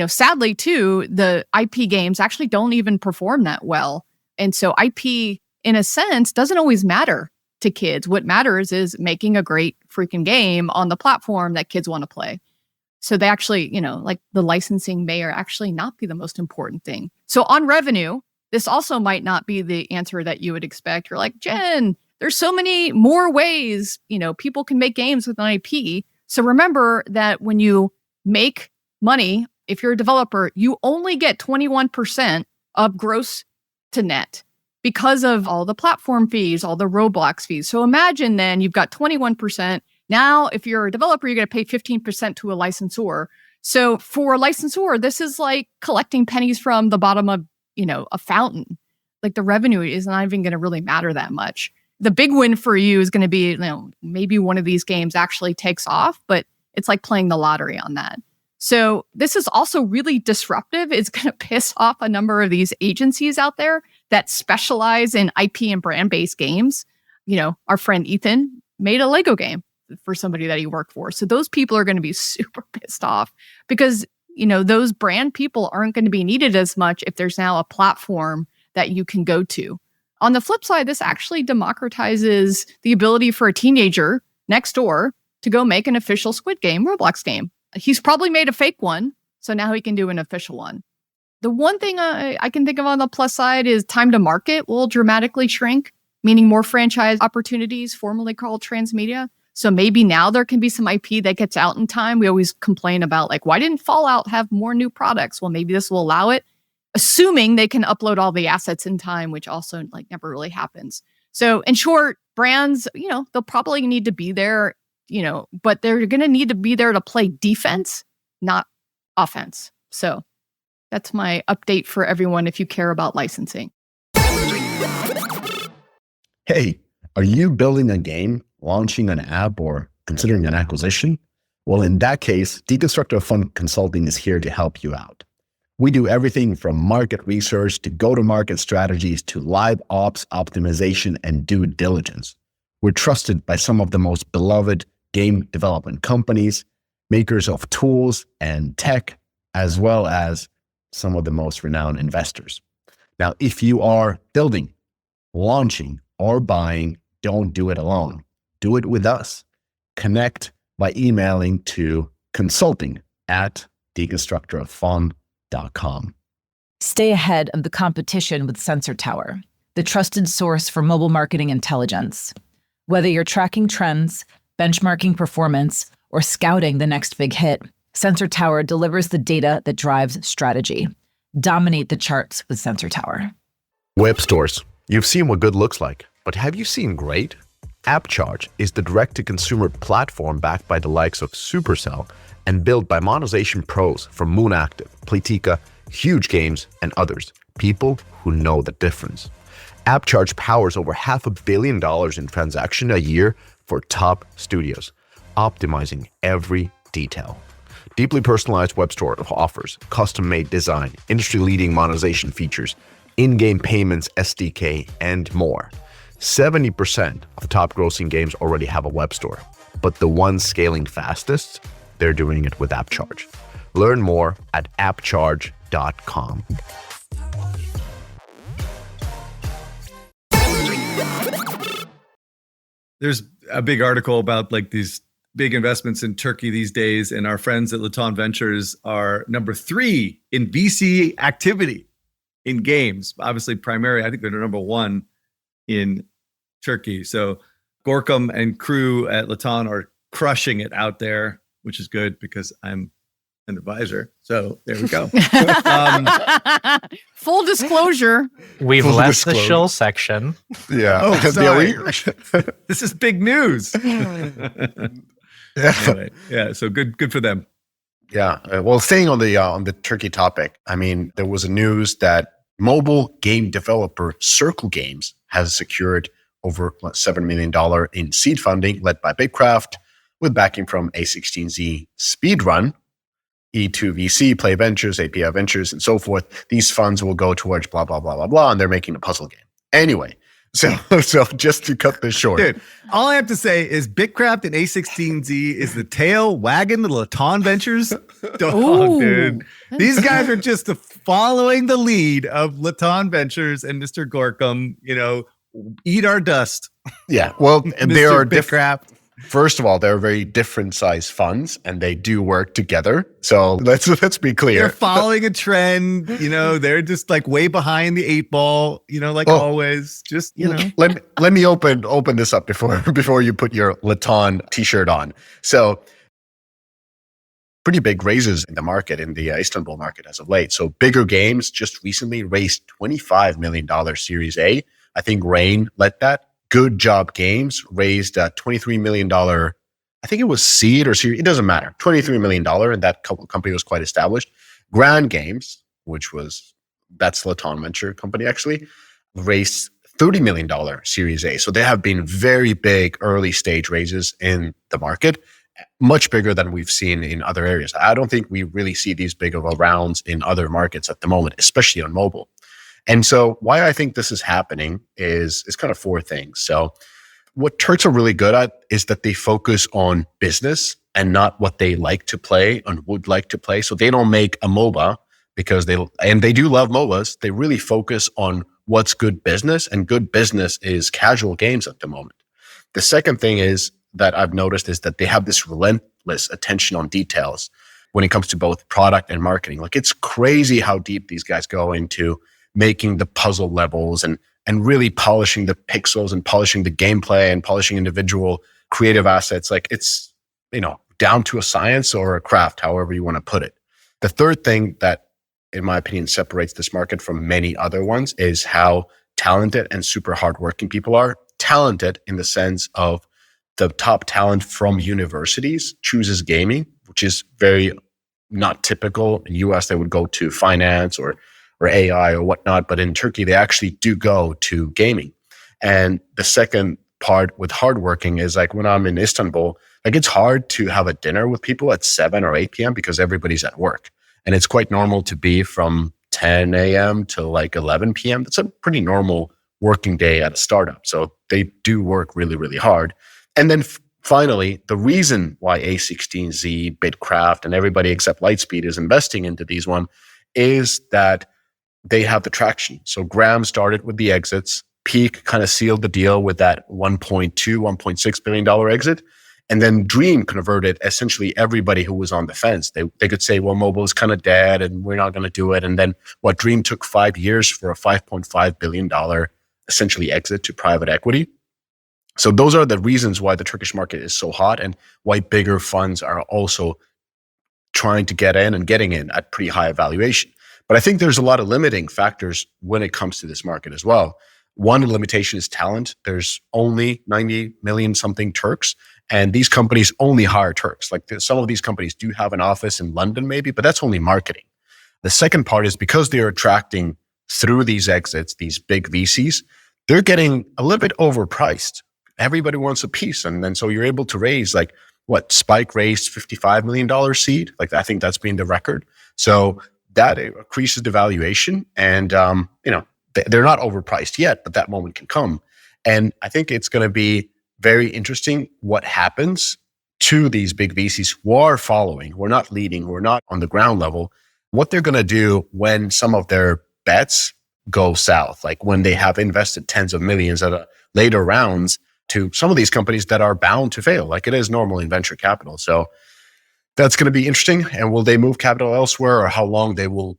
sadly too, the IP games actually don't even perform that well. And so IP, in a sense, doesn't always matter to kids. What matters is making a great freaking game on the platform that kids want to play. So they actually, like the licensing may or actually not be the most important thing. So on revenue, this also might not be the answer that you would expect. You're like, Jen, there's so many more ways, people can make games with an IP. So remember that when you make money, if you're a developer, you only get 21% of gross to net because of all the platform fees, all the Roblox fees. So imagine then you've got 21%. Now, if you're a developer, you're going to pay 15% to a licensor. So for a licensor, this is like collecting pennies from the bottom of, a fountain. Like the revenue is not even going to really matter that much. The big win for you is going to be, maybe one of these games actually takes off, but it's like playing the lottery on that. So this is also really disruptive. It's going to piss off a number of these agencies out there that specialize in IP and brand-based games. Our friend Ethan made a Lego game for somebody that he worked for. So those people are going to be super pissed off because, those brand people aren't going to be needed as much if there's now a platform that you can go to. On the flip side, this actually democratizes the ability for a teenager next door to go make an official Squid Game, Roblox game. He's probably made a fake one, so now he can do an official one. The one thing I can think of on the plus side is time to market will dramatically shrink, meaning more franchise opportunities, formerly called transmedia. So maybe now there can be some IP that gets out in time. We always complain about why didn't Fallout have more new products? Well, maybe this will allow it, assuming they can upload all the assets in time, which also never really happens. So in short, brands, they'll probably need to be there, but they're going to need to be there to play defense, not offense. So that's my update for everyone if you care about licensing. Hey, are you building a game, launching an app, or considering an acquisition? Well, in that case, Deconstructor Fund Consulting is here to help you out. We do everything from market research to go-to-market strategies to live ops optimization and due diligence. We're trusted by some of the most beloved game development companies, makers of tools and tech, as well as some of the most renowned investors. Now, if you are building, launching, or buying, don't do it alone. Do it with us. Connect by emailing to consulting@deconstructorofun.com. Stay ahead of the competition with Sensor Tower, the trusted source for mobile marketing intelligence. Whether you're tracking trends, benchmarking performance, or scouting the next big hit, Sensor Tower delivers the data that drives strategy. Dominate the charts with Sensor Tower. Web stores. You've seen what good looks like, but have you seen great? AppCharge is the direct-to-consumer platform backed by the likes of Supercell and built by monetization pros from Moonactive, Playtika, huge games, and others. People who know the difference. AppCharge powers over $500 million in transaction a year for top studios, optimizing every detail. Deeply personalized web store offers custom-made design, industry-leading monetization features, in-game payments, SDK, and more. 70% of top-grossing games already have a web store, but the ones scaling fastest, they're doing it with AppCharge. Learn more at appcharge.com. There's a big article about like these big investments in Turkey these days, and our friends at Laton Ventures are number 3 in VC activity in games. Obviously, I think they're number 1 in Turkey. So Gorkum and crew at Laton are crushing it out there, which is good because I'm an advisor. So there we go. Full disclosure. We've left the shill section. Yeah. Oh, sorry. This is big news. Anyway, yeah. So good for them. Yeah. Well, staying on the Turkey topic, I mean, there was a news that mobile game developer Circle Games has secured over $7 million in seed funding led by Bitcraft with backing from A16Z Speedrun, E2VC, Play Ventures, API Ventures, and so forth. These funds will go towards blah, blah, blah, blah, blah, and they're making a puzzle game. Anyway, so just to cut this short. Dude, all I have to say is Bitcraft and A16Z is the tail wagging the Laton Ventures dog, dude. These guys are just following the lead of Laton Ventures and Mr. Gorkum, eat our dust. Yeah, well, they are different. Bitcraft. First of all, they're very different size funds, and they do work together. So let's be clear. They're following a trend. They're just like way behind the 8 ball. Always. Just Let me open this up before you put your Laton t-shirt on. So pretty big raises in the market, in the Istanbul market as of late. So bigger games just recently raised $25 million Series A. I think Rain led that. Good Job Games raised $23 million. I think it was seed or series. It doesn't matter. $23 million, and that company was quite established. Grand Games, that's Laton Venture company actually, raised $30 million Series A. So they have been very big early stage raises in the market, much bigger than we've seen in other areas. I don't think we really see these big of rounds in other markets at the moment, especially on mobile. And so why I think this is happening is kind of 4 things. So what Turks are really good at is that they focus on business and not what they like to play and would like to play. So they don't make a MOBA because they do love MOBAs. They really focus on what's good business, and good business is casual games at the moment. The second thing is that I've noticed is that they have this relentless attention on details when it comes to both product and marketing. Like, it's crazy how deep these guys go into making the puzzle levels and really polishing the pixels and polishing the gameplay and polishing individual creative assets. Like, it's, down to a science or a craft, however you want to put it. The third thing that, in my opinion, separates this market from many other ones is how talented and super hardworking people are. Talented in the sense of the top talent from universities chooses gaming, which is very not typical. In US, they would go to finance or AI or whatnot, but in Turkey, they actually do go to gaming. And the second part with hardworking is like when I'm in Istanbul, like it's hard to have a dinner with people at 7 or 8 p.m. because everybody's at work. And it's quite normal to be from 10 a.m. to like 11 p.m. That's a pretty normal working day at a startup. So they do work really, really hard. And then finally, the reason why A16Z, Bitcraft, and everybody except Lightspeed is investing into these one is that they have the traction. So Graham started with the exits. Peak kind of sealed the deal with that $1.6 billion exit. And then Dream converted essentially everybody who was on the fence. They could say, well, mobile is kind of dead and we're not going to do it. And then Dream took 5 years for a $5.5 billion essentially exit to private equity. So those are the reasons why the Turkish market is so hot and why bigger funds are also trying to get in and getting in at pretty high valuation. But I think there's a lot of limiting factors when it comes to this market as well. One limitation is talent. There's only 90 million something Turks, and these companies only hire Turks. Like some of these companies do have an office in London maybe, but that's only marketing. The second part is because they're attracting through these exits, these big VCs, they're getting a little bit overpriced. Everybody wants a piece. And then so you're able to raise like what Spike raised $55 million seed. Like I think that's been the record. So that increases the valuation. And, they're not overpriced yet, but that moment can come. And I think it's going to be very interesting what happens to these big VCs who are following. We're not leading. We're not on the ground level. What they're going to do when some of their bets go south, like when they have invested tens of millions at later rounds to some of these companies that are bound to fail, like it is normal in venture capital. So that's going to be interesting. And will they move capital elsewhere, or how long they will,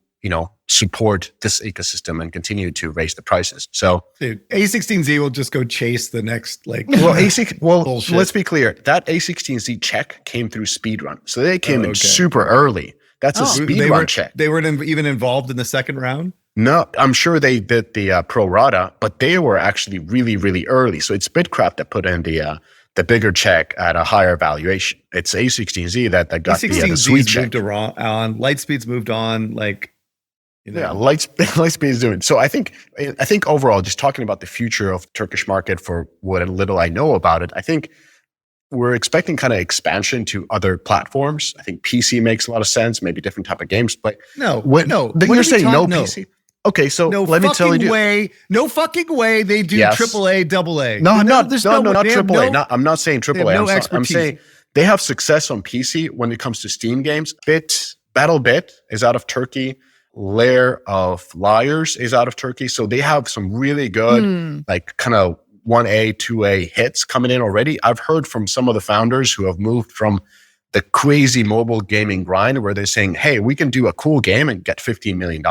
support this ecosystem and continue to raise the prices? So dude, A16Z will just go chase the next bullshit. Let's be clear. That A16Z check came through speedrun. So they came in super early. That's a speedrun check. They weren't even involved in the second round? No, I'm sure they did the pro rata, but they were actually really, really early. So it's Bitcraft that put in the bigger check at a higher valuation. It's A16Z that got the sweet check. Moved on. Lightspeed's moved on. Yeah, Lightspeed is doing. So I think overall, just talking about the future of the Turkish market for what little I know about it, I think we're expecting kind of expansion to other platforms. I think PC makes a lot of sense, maybe different type of games. But you're saying no PC. Okay, so let me tell you. No fucking way they do AAA, AA. No, not AAA. I'm not saying AAA. I'm saying they have success on PC when it comes to Steam games. BattleBit is out of Turkey. Lair of Liars is out of Turkey. So they have some really good, like kind of 1A, 2A hits coming in already. I've heard from some of the founders who have moved from the crazy mobile gaming grind where they're saying, hey, we can do a cool game and get $15 million.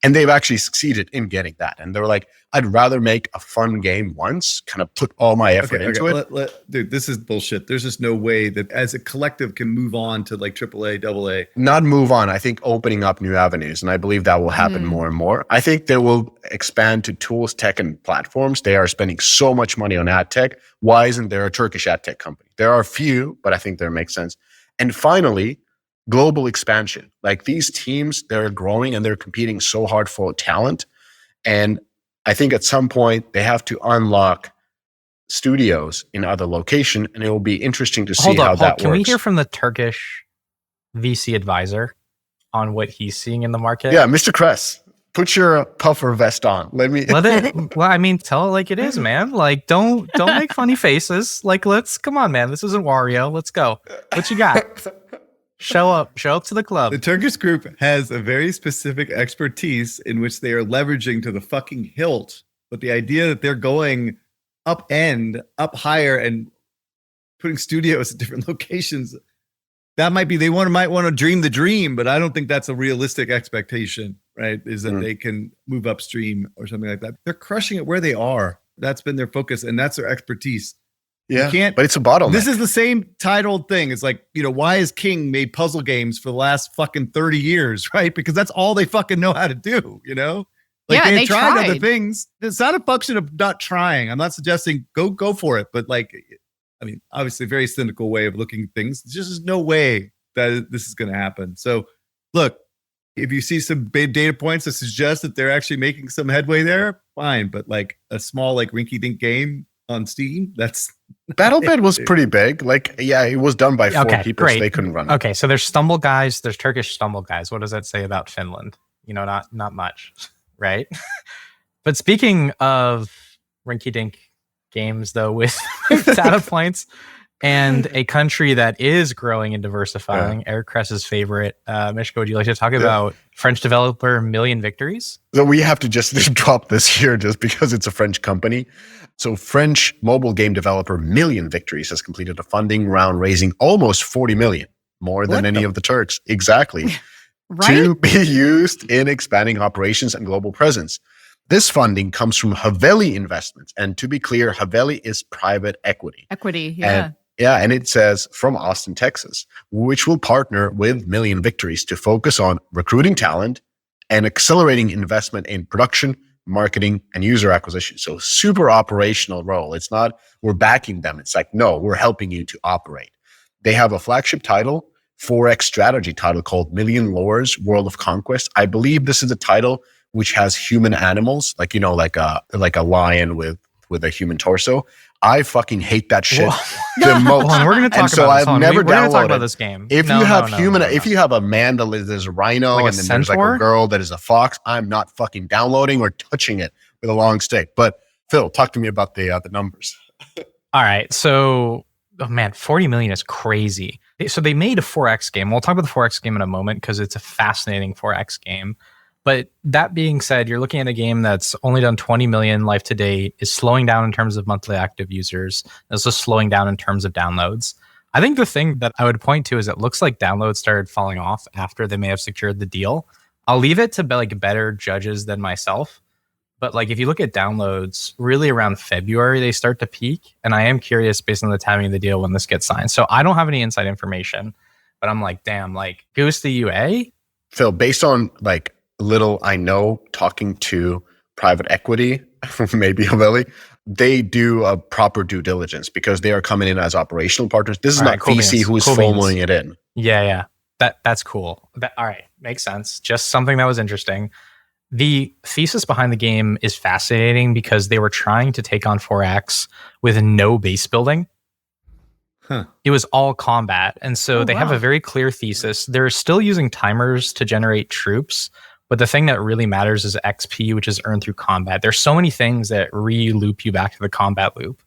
And they've actually succeeded in getting that. And they're like, I'd rather make a fun game once, kind of put all my effort into it. Dude, this is bullshit. There's just no way that as a collective can move on to like AAA, AA. Not move on. I think opening up new avenues. And I believe that will happen more and more. I think they will expand to tools, tech, and platforms. They are spending so much money on ad tech. Why isn't there a Turkish ad tech company? There are a few, but I think they make sense. And finally, global expansion. Like these teams, they're growing and they're competing so hard for talent. And I think at some point they have to unlock studios in other location, and it will be interesting to see how that works. Can we hear from the Turkish VC advisor on what he's seeing in the market? Yeah, Mr. Kress, put your puffer vest on. Tell it like it is, man. Like, don't make funny faces. Like, come on, man. This isn't Wario. Let's go. What you got? Show up to the club. The Turkish group has a very specific expertise in which they are leveraging to the fucking hilt. But the idea that they're going up higher and putting studios at different locations, that might be, might want to dream the dream, but I don't think that's a realistic expectation, right? Is that they can move upstream or something like that. They're crushing it where they are. That's been their focus and that's their expertise. Yeah, but it's a bottleneck. This is the same titled thing. It's like, why has King made puzzle games for the last fucking 30 years, right? Because that's all they fucking know how to do, Like they tried other things. It's not a function of not trying. I'm not suggesting go for it, but obviously very cynical way of looking at things. There's just no way that this is going to happen. So look, if you see some big data points that suggest that they're actually making some headway there, fine. But like a small, rinky-dink game on Steam, that's BattleBit was pretty big. It was done by 4 people, so they couldn't run it. Okay, so there's Stumble Guys, there's Turkish Stumble Guys. What does that say about Finland? Not much, right? But speaking of rinky-dink games, though, with data points and a country that is growing and diversifying, Eric Kress's favorite, Mishka, would you like to talk about French developer Million Victories? So we have to just drop this here just because it's a French company. So French mobile game developer Million Victories has completed a funding round raising almost 40 million, more than any of the Turks. Exactly. Right? To be used in expanding operations and global presence. This funding comes from Haveli Investments. And to be clear, Haveli is private equity. And it says from Austin, Texas, which will partner with Million Victories to focus on recruiting talent and accelerating investment in production, marketing, and user acquisition. So super operational role. It's not we're backing them. It's like, no, we're helping you to operate. They have a flagship title 4X strategy title called Million Lores World of Conquest. I believe this is a title which has human animals, like, you know, like a lion with a human torso. I fucking hate that shit the most. Hold on, we're going to talk and so about this. I've never we're going to talk downloaded about this game. If you have a man that is a rhino, Like a and then there's like centaur? a girl that is a fox, I'm not fucking downloading or touching it with a long stick. But Phil, talk to me about the numbers. All right. So, oh man, 40 million is crazy. So they made a 4X game. We'll talk about the 4X game in a moment because it's a fascinating 4X game. But that being said, you're looking at a game that's only done 20 million life to date, is slowing down in terms of monthly active users, is also slowing down in terms of downloads. I think the thing that I would point to is it looks like downloads started falling off after they may have secured the deal. I'll leave it to like better judges than myself. But like if you look at downloads, really around February, they start to peak. And I am curious based on the timing of the deal when this gets signed. So I don't have any inside information, but I'm like, damn, like Goose the UA? Phil, based on like little I know talking to private equity, maybe Lily, they do a proper due diligence because they are coming in as operational partners. This is All not right, cool VC beans, who is cool beans. following it in. Yeah. That's cool. All right. Makes sense. Just something that was interesting. The thesis behind the game is fascinating because they were trying to take on 4X with no base building. It was all combat. And so they have a very clear thesis. They're still using timers to generate troops, but the thing that really matters is XP, which is earned through combat. There's so many things that re-loop you back to the combat loop.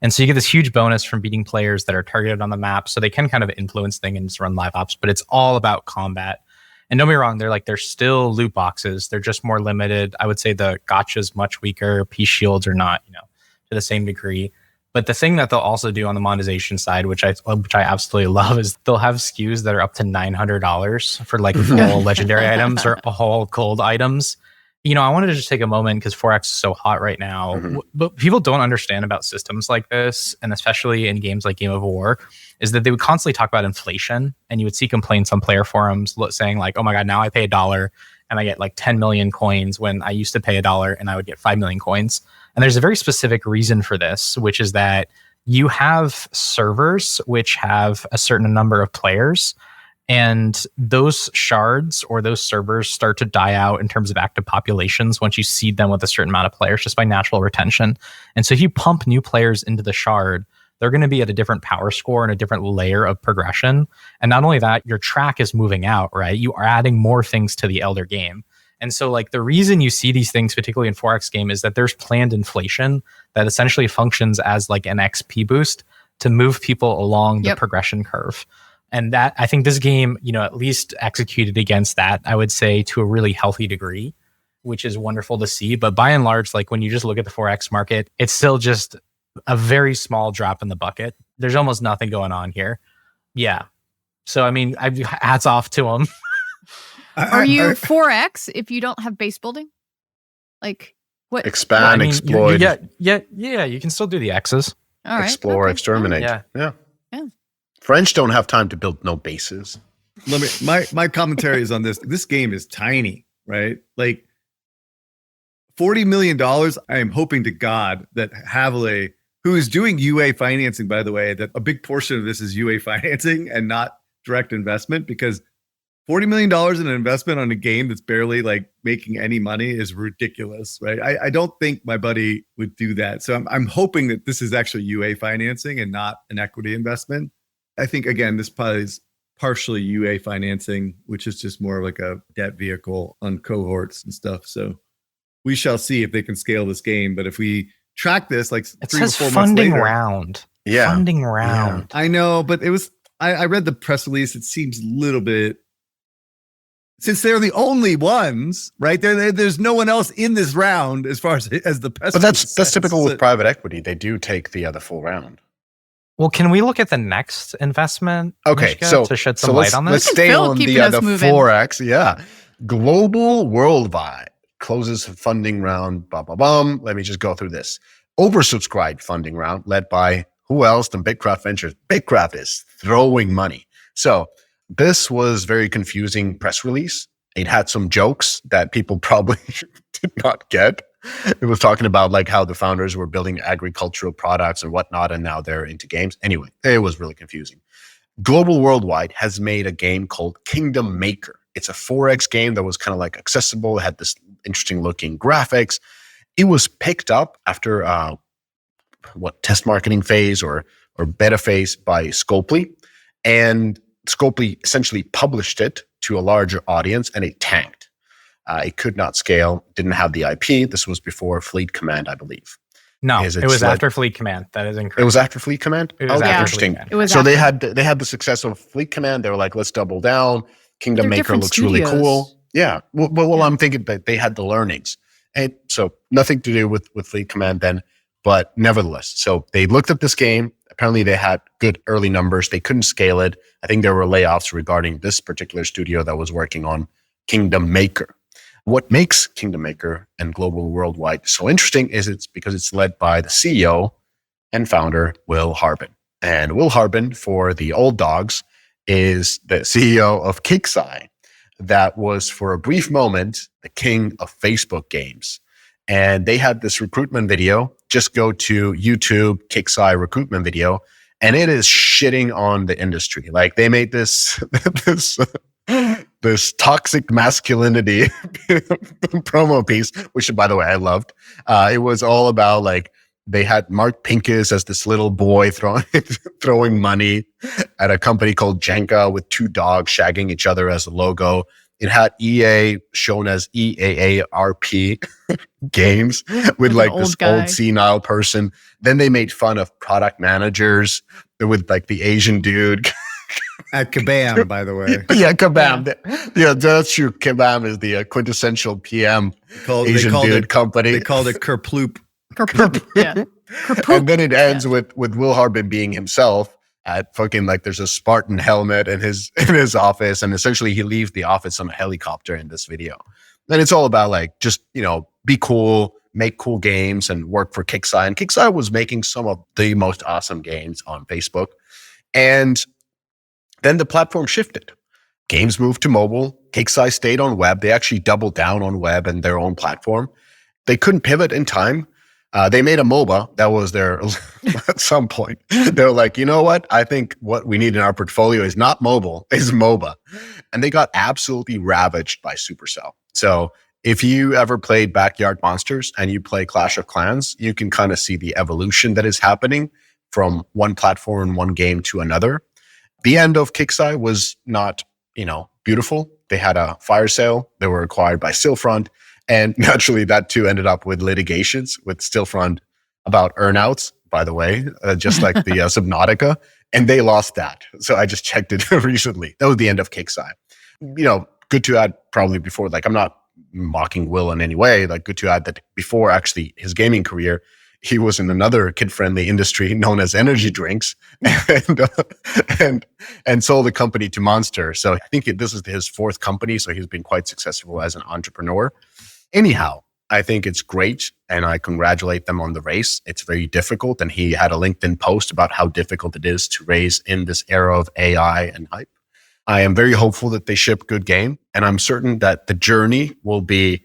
And so you get this huge bonus from beating players that are targeted on the map. So they can kind of influence things and run live ops, but it's all about combat. And don't be wrong, they're still loot boxes. They're just more limited. I would say the gacha's much weaker. Peace shields are not, to the same degree. But the thing that they'll also do on the monetization side, which I absolutely love, is they'll have SKUs that are up to $900 for like full legendary items or whole gold items. I wanted to just take a moment because 4X is so hot right now. But people don't understand about systems like this, and especially in games like Game of War, is that they would constantly talk about inflation, and you would see complaints on player forums saying like, oh my God, now I pay $1 and I get like 10 million coins when I used to pay $1 and I would get 5 million coins. And there's a very specific reason for this, which is that you have servers which have a certain number of players, and those shards or those servers start to die out in terms of active populations once you seed them with a certain amount of players just by natural retention. And so if you pump new players into the shard, they're going to be at a different power score and a different layer of progression. And not only that, your track is moving out, right? You are adding more things to the Elder game. And so like the reason you see these things, particularly in 4X game, is that there's planned inflation that essentially functions as like an XP boost to move people along the progression curve. And that, I think this game, at least executed against that, I would say to a really healthy degree, which is wonderful to see. But by and large, like when you just look at the 4X market, it's still just a very small drop in the bucket. There's almost nothing going on here. Yeah. So, I mean, hats off to them. Are you 4X if you don't have base building? Like what? Expand, exploit. Yeah. You can still do the X's. All right. Explore, exterminate. Yeah. French don't have time to build no bases. My commentary is on this. This game is tiny, right? Like $40 million. I am hoping to God that Havile, who is doing UA financing, by the way, that a big portion of this is UA financing and not direct investment, because $40 million in an investment on a game that's barely like making any money is ridiculous, right? I don't think my buddy would do that. So I'm hoping that this is actually UA financing and not an equity investment. I think, again, this probably is partially UA financing, which is just more like a debt vehicle on cohorts and stuff. So we shall see if they can scale this game. But if we track this like it 3 or says 4 months funding later, round. Yeah. Funding round. I know, but it was, I read the press release. It seems a little bit, since they're the only ones, right? There's no one else in this round as far as the press. But that's says. typical with private equity. They do take the other full round. Well, can we look at the next investment? Okay, Mishka, to shed some light on this? Let's stay Phil on keeping the us other moving. 4X. Yeah. Global Worldwide closes funding round. Let me just go through this. Oversubscribed funding round led by who else than Bitcraft Ventures. Bitcraft is throwing money. So this was very confusing press release. It had some jokes that people probably did not get. It was talking about like how the founders were building agricultural products and whatnot, and now they're into games. Anyway, it was really confusing. Global Worldwide has made a game called Kingdom Maker. It's a 4X game that was kind of like accessible. It had this interesting looking graphics. It was picked up after test marketing phase or beta phase by Scopely, and Scopely essentially published it to a larger audience, and it tanked. It could not scale, didn't have the IP. This was before Fleet Command, I believe. No, it was after Fleet Command. That is incorrect. It was after Fleet Command? It was after interesting. Fleet Command. It was So after. they had the success of Fleet Command. They were like, let's double down. Kingdom They're Maker different looks really studios. cool. Yeah. Well, I'm thinking that they had the learnings. And so nothing to do with Fleet Command then, but nevertheless. So they looked at this game. Apparently they had good early numbers. They couldn't scale it. I think there were layoffs regarding this particular studio that was working on Kingdom Maker. What makes Kingdom Maker and Global Worldwide so interesting is it's because it's led by the CEO and founder, Will Harbin. And Will Harbin, for the old dogs, is the CEO of Kixeye. That was, for a brief moment, the king of Facebook games. And they had this recruitment video. Just go to YouTube, Kixeye recruitment video, and it is shitting on the industry. Like, they made this this toxic masculinity promo piece, which, by the way, I loved. It was all about, like, they had Mark Pincus as this little boy throwing money at a company called Jenga with two dogs shagging each other as a logo. It had EA shown as EAARP games with like an this old guy. old senile person. Then they made fun of product managers with like the Asian dude. At Kabam, by the way. Yeah, Kabam. Yeah, that's true. Kabam is the quintessential PM Asian dude company. They called it Kerploop. Yeah. And then it ends with Will Harbin being himself at fucking, like, there's a Spartan helmet in his office, and essentially he leaves the office on a helicopter in this video. And it's all about, like, just, you know, be cool, make cool games, and work for Kixeye. And Kixeye was making some of the most awesome games on Facebook. And then the platform shifted. Games moved to mobile. Kixeye stayed on web. They actually doubled down on web and their own platform. They couldn't pivot in time. They made a MOBA. That was their, at some point. They were like, you know what? I think what we need in our portfolio is not mobile, is MOBA. And they got absolutely ravaged by Supercell. So if you ever played Backyard Monsters and you play Clash of Clans, you can kind of see the evolution that is happening from one platform and one game to another. The end of Kixeye was not, you know, beautiful. They had a fire sale. They were acquired by Stillfront. And naturally, that too ended up with litigations with Stillfront about earnouts, by the way, just like the Subnautica. And they lost that. So I just checked it recently. That was the end of Kixeye. You know, good to add probably before, like, I'm not mocking Will in any way. Like, good to add that before actually his gaming career, he was in another kid-friendly industry known as energy drinks and sold the company to Monster. So I think this is his fourth company. So he's been quite successful as an entrepreneur. Anyhow, I think it's great, and I congratulate them on the race. It's very difficult, and he had a LinkedIn post about how difficult it is to raise in this era of AI and hype. I am very hopeful that they ship good game, and I'm certain that the journey will be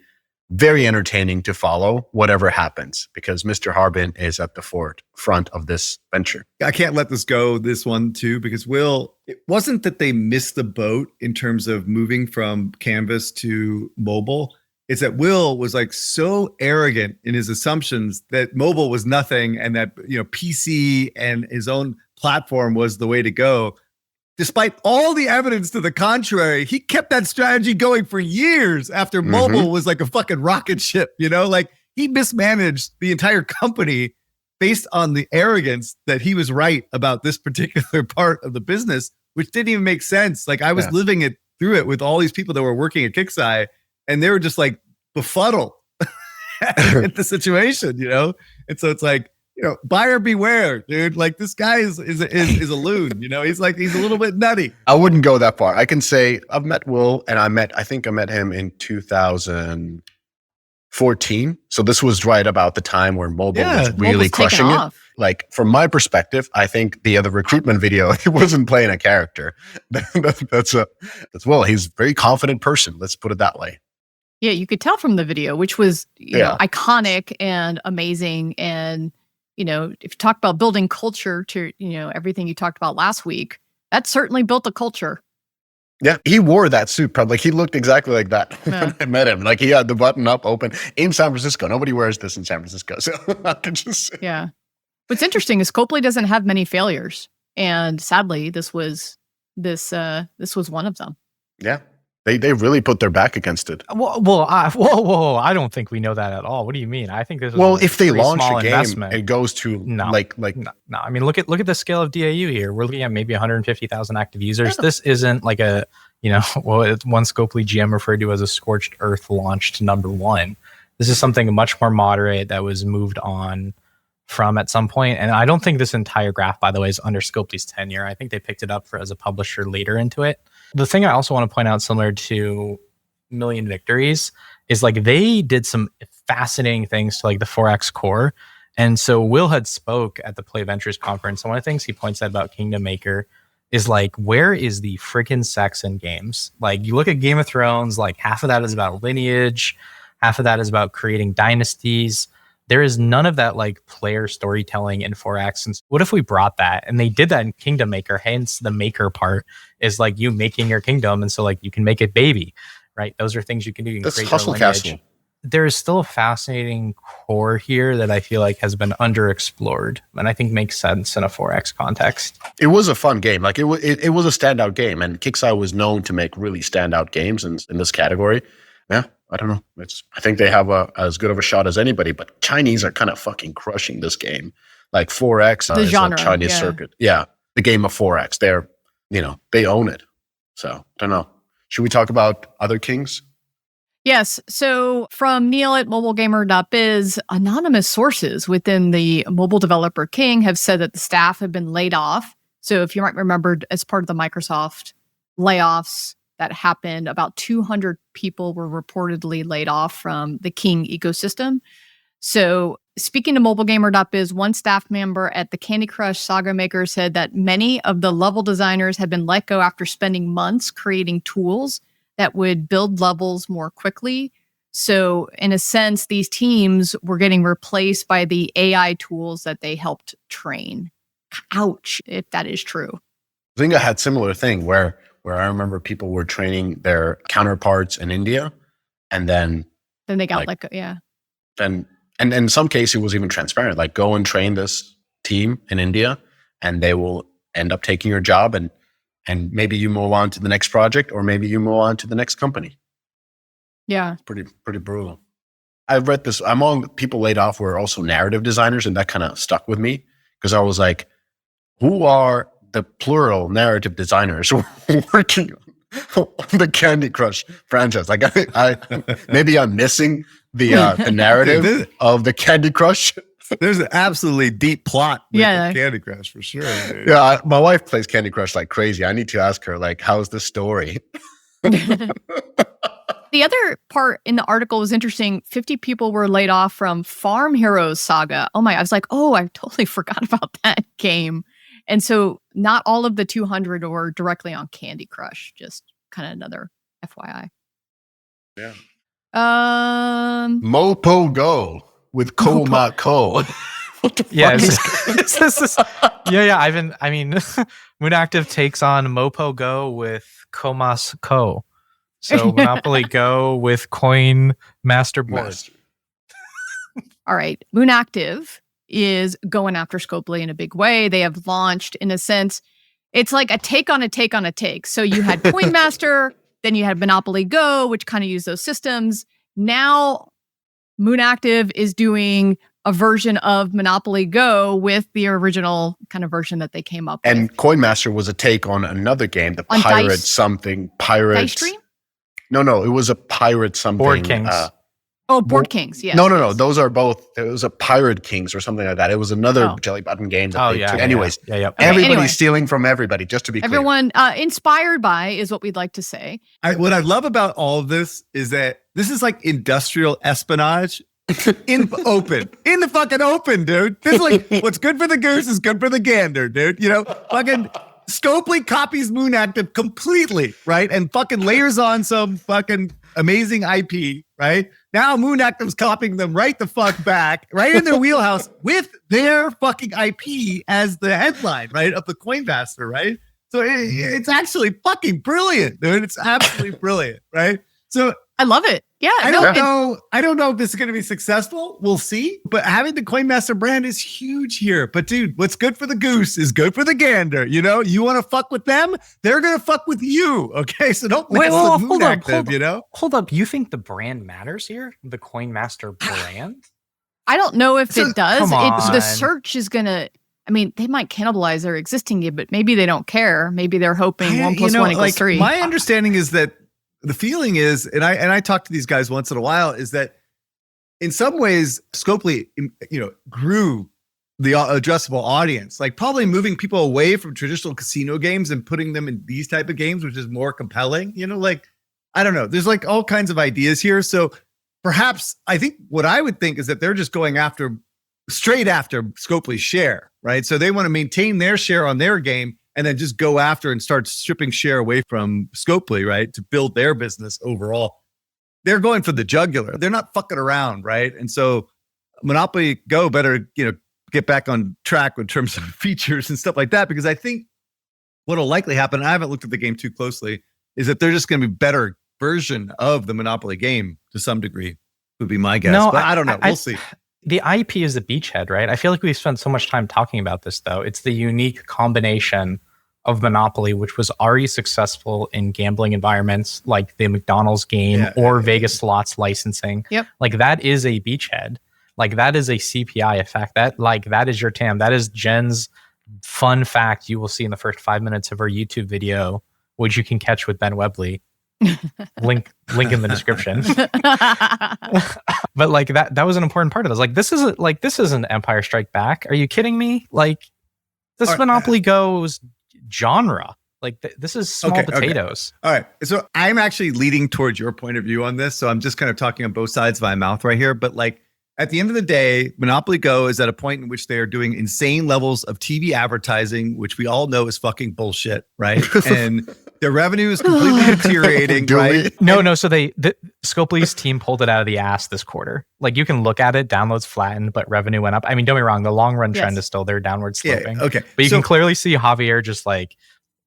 very entertaining to follow, whatever happens, because Mr. Harbin is at the forefront of this venture. I can't let this go, this one too, because Will, it wasn't that they missed the boat in terms of moving from canvas to mobile. It's that Will was like so arrogant in his assumptions that mobile was nothing and that, you know, PC and his own platform was the way to go. Despite all the evidence to the contrary, he kept that strategy going for years after mobile was like a fucking rocket ship, you know? Like, he mismanaged the entire company based on the arrogance that he was right about this particular part of the business, which didn't even make sense. Like, I was living it through it with all these people that were working at Kixeye, and they were just like befuddled at the situation, you know? And so it's like, you know, buyer beware, dude. Like, this guy is a loon, you know? He's a little bit nutty. I wouldn't go that far. I can say I've met Will, and I think I met him in 2014. So this was right about the time where mobile was really crushing it. Like, from my perspective, I think the other recruitment video, he wasn't playing a character. That's Will. He's a very confident person. Let's put it that way. Yeah, you could tell from the video, which was you know, iconic and amazing. And, you know, if you talk about building culture to, you know, everything you talked about last week, That certainly built a culture. Yeah, he wore that suit. Probably, like he looked exactly like that when I met him. Like he had the button up open in San Francisco. Nobody wears this in San Francisco, so I can just say. Yeah. What's interesting is Copley doesn't have many failures, and sadly, this was one of them. Yeah, they really put their back against it. Whoa! I don't think we know that at all. What do you mean? I think this is if they launch a game, investment. it goes to No. I mean, look at the scale of DAU here. We're looking at maybe 150,000 active users. This isn't like a it's one Scopely GM referred to as a scorched earth launched number one. This is something much more moderate that was moved on from at some point. And I don't think this entire graph, by the way, is under Scopely's tenure. I think they picked it up as a publisher later into it. The thing I also want to point out, similar to Million Victories, is like they did some fascinating things to like the 4X core. And so Will had spoke at the Play Ventures conference. And one of the things he points out about Kingdom Maker is like, where is the freaking sex in games? Like you look at Game of Thrones, like half of that is about lineage, half of that is about creating dynasties. There is none of that like player storytelling in 4X. And what if we brought that? And they did that in Kingdom Maker. Hence the maker part is like you making your kingdom. And so like you can make it baby, right? Those are things you can do. You can That's create Hustle Castle. There is still a fascinating core here that I feel like has been underexplored and I think makes sense in a 4X context. It was a fun game. Like it was a standout game, and Kixeye was known to make really standout games in this category. Yeah, I don't know. I think they have as good of a shot as anybody, but Chinese are kind of fucking crushing this game. Like 4X is genre, a Chinese circuit. Yeah, the game of 4X. They own it. So, I don't know. Should we talk about other kings? Yes. So from Neil at mobilegamer.biz, anonymous sources within the mobile developer king have said that the staff have been laid off. So if you might remember, as part of the Microsoft layoffs that happened, about 200 people were reportedly laid off from the King ecosystem. So speaking to mobilegamer.biz, one staff member at the Candy Crush Saga maker said that many of the level designers had been let go after spending months creating tools that would build levels more quickly. So in a sense, these teams were getting replaced by the AI tools that they helped train. Ouch, if that is true. Zynga had similar thing where I remember people were training their counterparts in India, and then they got let go. Yeah. And in some cases, it was even transparent. Like, go and train this team in India, and they will end up taking your job, and maybe you move on to the next project, or maybe you move on to the next company. Yeah. Pretty brutal. I've read this. Among people laid off were also narrative designers, and that kind of stuck with me because I was like, who are the plural narrative designers working on the Candy Crush franchise? Like, I maybe I'm missing the narrative of the Candy Crush. There's an absolutely deep plot with Candy Crush for sure. Dude. Yeah, my wife plays Candy Crush like crazy. I need to ask her, like, how's the story? The other part in the article was interesting. 50 people were laid off from Farm Heroes Saga. Oh my, I was like, I totally forgot about that game. And so not all of the 200 were directly on Candy Crush, just kind of another FYI. Yeah. Mopo Go with Koma Ko. What the fuck is Moon Active takes on Mopo Go with Komas Ko. So Monopoly Go with Coin Master Board. All right. Moon Active is going after Scopely in a big way. They have launched, in a sense, it's like a take on a take on a take. So you had Coin Master, then you had Monopoly Go, which kind of use those systems. Now Moon Active is doing a version of Monopoly Go with the original kind of version that they came up with. And Coin Master was a take on another game, the Pirate Dice Stream? No, it was a Pirate something. Board Kings. Board Kings, yes. No. Those are both. It was a Pirate Kings or something like that. It was another Jelly Button game that took. Anyways, everybody's stealing from everybody, just to be clear. Everyone inspired by is what we'd like to say. What I love about all of this is that this is like industrial espionage in the fucking open, dude. This is like, what's good for the goose is good for the gander, dude. You know, fucking Scopely copies Moon Active completely, right? And fucking layers on some fucking amazing IP, right? Now Moon Active's copying them right the fuck back, right in their wheelhouse with their fucking IP as the headline, right? Of the Coin Master, right? So it's actually fucking brilliant, dude. It's absolutely brilliant, right? So I love it. Yeah. I don't know if this is going to be successful. We'll see. But having the Coinmaster brand is huge here. But dude, what's good for the goose is good for the gander. You know, you want to fuck with them, they're going to fuck with you. Okay, so don't mess with Moon Active. You know, hold up. You think the brand matters here? The Coinmaster brand? I don't know if it does. come The on. search is gonna. I mean, they might cannibalize their existing game, but maybe they don't care. Maybe they're hoping 1 + 1 equals 3. My understanding is that the feeling is, and I talk to these guys once in a while, is that in some ways, Scopely, grew the addressable audience, like probably moving people away from traditional casino games and putting them in these type of games, which is more compelling. You know, like, I don't know. There's like all kinds of ideas here. So perhaps I think what I would think is that they're just going straight after Scopely's share, right? So they want to maintain their share on their game and then just go after and start stripping share away from Scopely, right? To build their business overall. They're going for the jugular. They're not fucking around, right? And so Monopoly Go better, get back on track in terms of features and stuff like that, because I think what will likely happen, I haven't looked at the game too closely, is that they're just going to be better version of the Monopoly game to some degree, would be my guess. No, but I don't know. We'll see. The IP is the beachhead, right? I feel like we've spent so much time talking about this, though. It's the unique combination of Monopoly, which was already successful in gambling environments like the McDonald's game or Vegas slots licensing. Yep. Like that is a beachhead. Like that is a CPI effect. That is your TAM. That is Jen's fun fact you will see in the first 5 minutes of her YouTube video, which you can catch with Ben Webley. link in the description. But like that was an important part of this. Like this isn't Empire Strike Back. Are you kidding me? Like this Monopoly Go's genre. Like this is small potatoes. Okay. All right. So I'm actually leading towards your point of view on this. So I'm just kind of talking on both sides of my mouth right here. But like at the end of the day, Monopoly Go is at a point in which they are doing insane levels of TV advertising, which we all know is fucking bullshit, right? And their revenue is completely deteriorating, right? No. So Scopely's team pulled it out of the ass this quarter. Like you can look at it, downloads flattened, but revenue went up. I mean, don't be wrong. The long run trend is still there, downward sloping. Yeah, okay. But you can clearly see Javier just like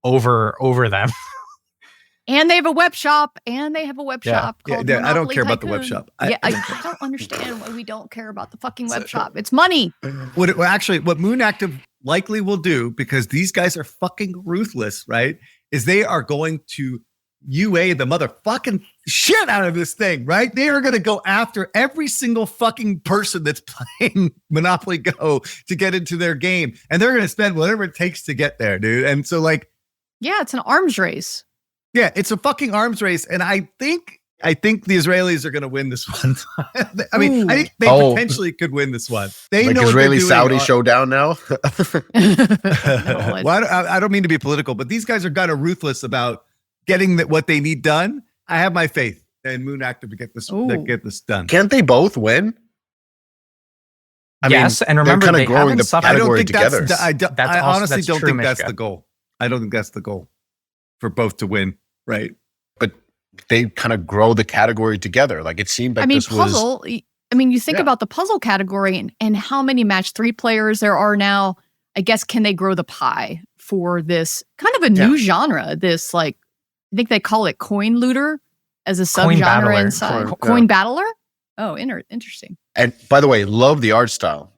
over them. And they have a web shop. Called I don't care about the web shop. I don't understand why we don't care about the fucking web shop. It's money. What Moon Active likely will do, because these guys are fucking ruthless, right? Is they are going to UA the motherfucking shit out of this thing, right? They are going to go after every single fucking person that's playing Monopoly Go to get into their game. And they're going to spend whatever it takes to get there, dude. And so like, yeah, it's an arms race. Yeah, it's a fucking arms race. And I think the Israelis are going to win this one. I mean, I think they potentially could win this one. They know Israeli-Saudi showdown now. Well, I don't mean to be political, but these guys are kind of ruthless about getting what they need done. I have my faith in Moon Active to get this done. Can't they both win? And remember, they're kind of growing the category together. I honestly don't think that's the goal. I don't think that's the goal for both to win, right? But they kind of grow the category together. Like it seemed like puzzle. You think about the puzzle category and how many match 3 players there are now. I guess, can they grow the pie for this kind of a new genre? This, like, I think they call it coin looter as a subgenre inside. Coin battler? Oh, interesting. And by the way, love the art style.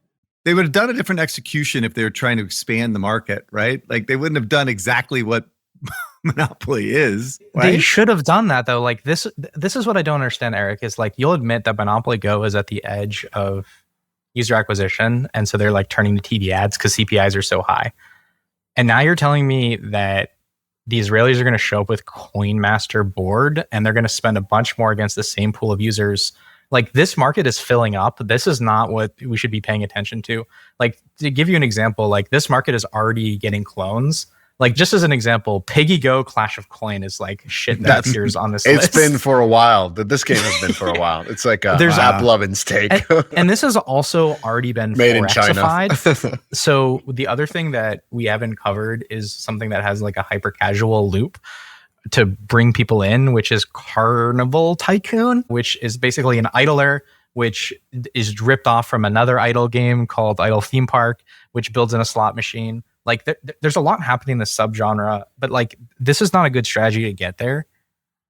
They would have done a different execution if they were trying to expand the market, right? Like they wouldn't have done exactly what Monopoly is. Right? They should have done that though. Like this is what I don't understand, Eric, is like you'll admit that Monopoly Go is at the edge of user acquisition. And so they're like turning to TV ads because CPIs are so high. And now you're telling me that the Israelis are going to show up with Coinmaster board and they're going to spend a bunch more against the same pool of users. Like this market is filling up. This is not what we should be paying attention to. Like to give you an example, like this market is already getting clones. Like just as an example, Piggy Go Clash of Coin is like shit that appears on this list. It's been for a while. This game has been for a while. It's like there's AppLovin's take. And this has also already been made in China. So the other thing that we haven't covered is something that has like a hyper casual loop to bring people in, which is Carnival Tycoon, which is basically an idler, which is ripped off from another idle game called Idle Theme Park, which builds in a slot machine. Like there's a lot happening in this subgenre, but like this is not a good strategy to get there.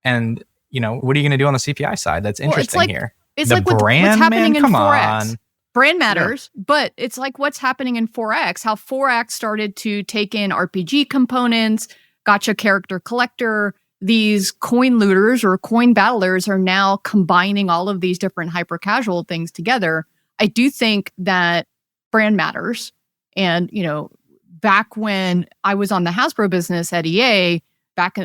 And what are you going to do on the CPI side? That's interesting here. It's the like what's brand, happening in come 4X. on. Brand matters, but it's like what's happening in 4X, how 4X started to take in RPG components, gotcha character collector. These coin looters or coin battlers are now combining all of these different hyper casual things together. I do think that brand matters. And, back when I was on the Hasbro business at EA,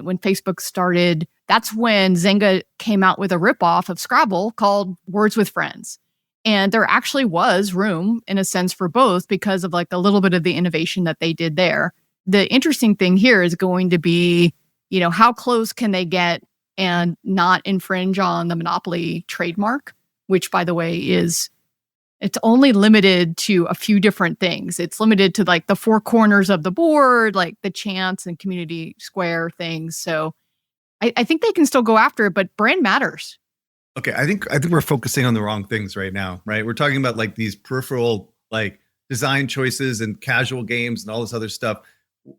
when Facebook started, that's when Zynga came out with a ripoff of Scrabble called Words with Friends. And there actually was room, in a sense, for both because of like a little bit of the innovation that they did there. The interesting thing here is going to be, how close can they get and not infringe on the Monopoly trademark, which, by the way, it's only limited to a few different things. It's limited to like the four corners of the board, like the chance and community square things. So I think they can still go after it, but brand matters. Okay, I think we're focusing on the wrong things right now, right? We're talking about like these peripheral like design choices and casual games and all this other stuff.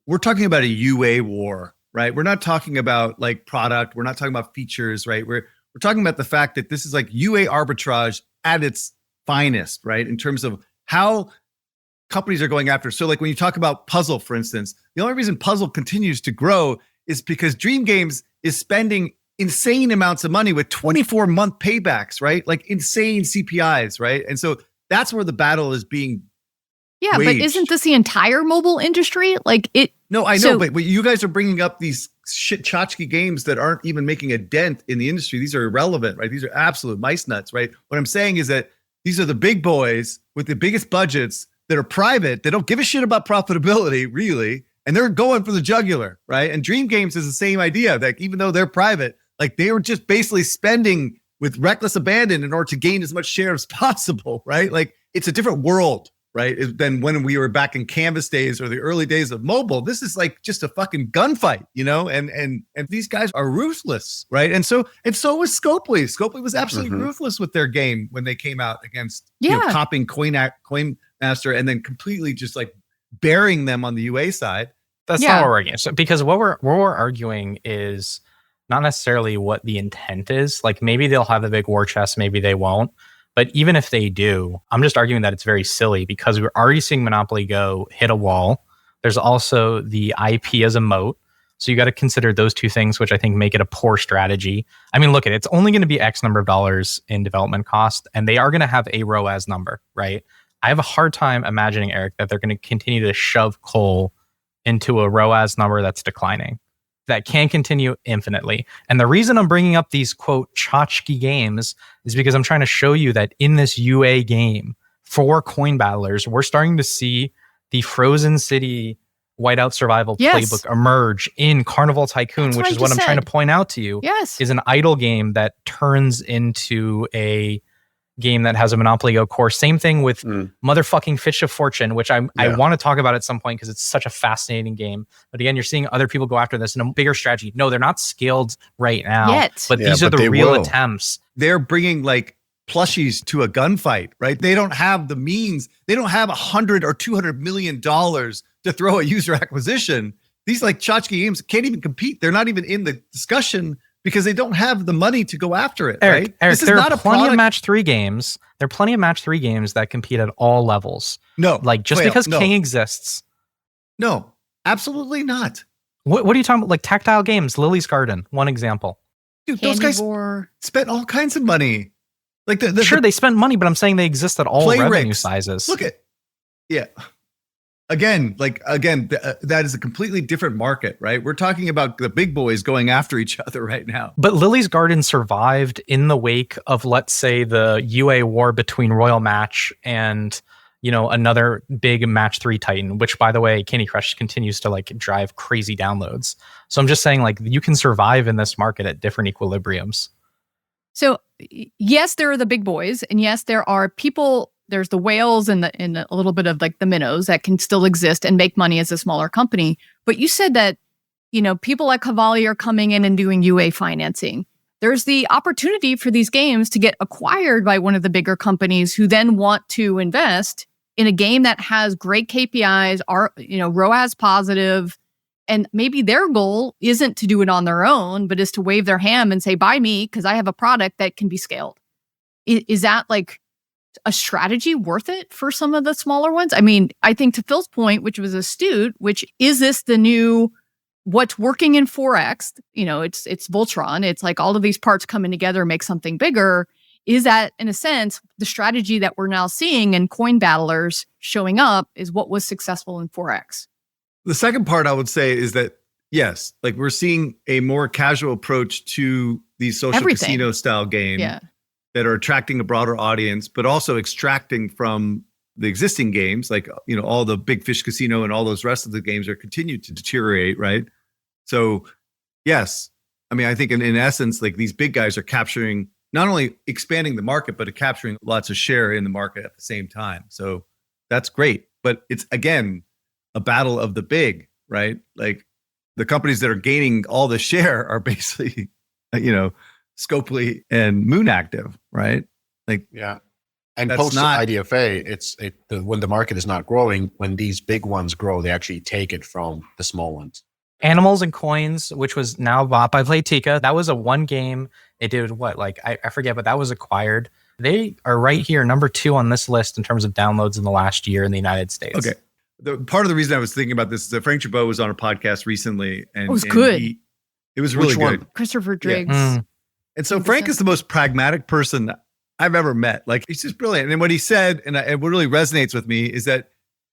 We're talking about a UA war, right? We're not talking about like product. We're not talking about features, right? We're talking about the fact that this is like UA arbitrage at its finest, right? In terms of how companies are going after. So like when you talk about Puzzle, for instance, the only reason Puzzle continues to grow is because Dream Games is spending insane amounts of money with 24-month paybacks, right? Like insane CPIs, right? And so that's where the battle is being waged. But isn't this the entire mobile industry? Like it. No, I know, but you guys are bringing up these shit tchotchke games that aren't even making a dent in the industry. These are irrelevant, right? These are absolute mice nuts, right? What I'm saying is that these are the big boys with the biggest budgets that are private. They don't give a shit about profitability, really, and they're going for the jugular, right? And Dream Games is the same idea. That even though they're private, like they were just basically spending with reckless abandon in order to gain as much share as possible, right? Like it's a different world, right? Than when we were back in Canvas days or the early days of mobile. This is like just a fucking gunfight, and these guys are ruthless, right? And so was Scopely. Scopely was absolutely ruthless with their game when they came out against copying Coinmaster and then completely just like burying them on the UA side. That's not what we're arguing. So, because what we're arguing is not necessarily what the intent is. Like maybe they'll have the big war chest, maybe they won't. But even if they do, I'm just arguing that it's very silly because we're already seeing Monopoly Go hit a wall. There's also the IP as a moat. So you got to consider those two things, which I think make it a poor strategy. I mean, look, it's only going to be X number of dollars in development cost, and they are going to have a ROAS number, right? I have a hard time imagining, Eric, that they're going to continue to shove coal into a ROAS number that's declining. That can continue infinitely. And the reason I'm bringing up these, quote, tchotchke games is because I'm trying to show you that in this UA game for coin battlers, we're starting to see the Frozen City Whiteout Survival playbook emerge in Carnival Tycoon, which is what I'm trying to point out to you. Yes. Is an idle game that turns into a game that has a Monopoly Go core. Same thing with motherfucking Fish of Fortune, which I want to talk about at some point because it's such a fascinating game. But again, you're seeing other people go after this in a bigger strategy. No, they're not scaled right now. But these are the real attempts. They're bringing like plushies to a gunfight, right? They don't have the means. They don't have $100 or $200 million to throw at user acquisition. These like tchotchke games can't even compete. They're not even in the discussion because they don't have the money to go after it, right? Eric, there are plenty of match 3 games. There are plenty of match 3 games that compete at all levels. No. Like just because King exists. No, absolutely not. What are you talking about? Like tactile games, Lily's Garden, one example. Dude, those guys spent all kinds of money. Like they spent money, but I'm saying they exist at all revenue sizes. Look at, Again, that is a completely different market, right? We're talking about the big boys going after each other right now. But Lily's Garden survived in the wake of, let's say, the UA war between Royal Match and, another big match 3 titan, which, by the way, Candy Crush continues to like drive crazy downloads. So I'm just saying, like, you can survive in this market at different equilibriums. So yes, there are the big boys, and yes, there are people. There's the whales and a little bit of like the minnows that can still exist and make money as a smaller company. But you said that, people like Cavalli are coming in and doing UA financing. There's the opportunity for these games to get acquired by one of the bigger companies who then want to invest in a game that has great KPIs, are, ROAS positive, and maybe their goal isn't to do it on their own, but is to wave their hand and say, buy me, because I have a product that can be scaled. Is that like a strategy worth it for some of the smaller ones? I mean, I think to Phil's point, which was astute, which is this the new what's working in 4X? It's Voltron. It's like all of these parts coming together make something bigger. Is that, in a sense, the strategy that we're now seeing in coin battlers showing up is what was successful in 4X? The second part I would say is that, yes, like we're seeing a more casual approach to these social casino style games that are attracting a broader audience, but also extracting from the existing games, like, all the Big Fish Casino and all those rest of the games are continued to deteriorate, right? So, yes, I mean, I think in essence, like these big guys are capturing, not only expanding the market, but capturing lots of share in the market at the same time. So that's great. But it's, again, a battle of the big, right? Like the companies that are gaining all the share are basically, Scopely and Moon Active, right? Like, yeah. And post IDFA, when the market is not growing, when these big ones grow, they actually take it from the small ones. Animals and Coins, which was now bought by Playtika. That was a one game. It did what? Like, I forget, but that was acquired. They are right here, number 2 on this list in terms of downloads in the last year in the United States. Okay. Part of the reason I was thinking about this is that Frank Chabot was on a podcast recently. And it was good. It was really good. Christopher Driggs. Yeah. And so Frank is the most pragmatic person I've ever met. Like, he's just brilliant. And what he said, and what really resonates with me, is that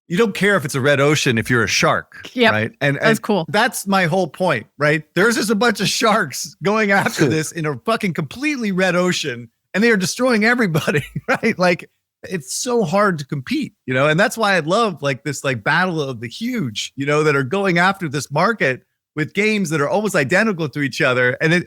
you don't care if it's a red ocean if you're a shark. Yeah, right? And that's cool. That's my whole point, right? There's just a bunch of sharks going after this in a fucking completely red ocean, and they are destroying everybody, right? Like, it's so hard to compete, and that's why I love like this like battle of the huge, that are going after this market with games that are almost identical to each other. And it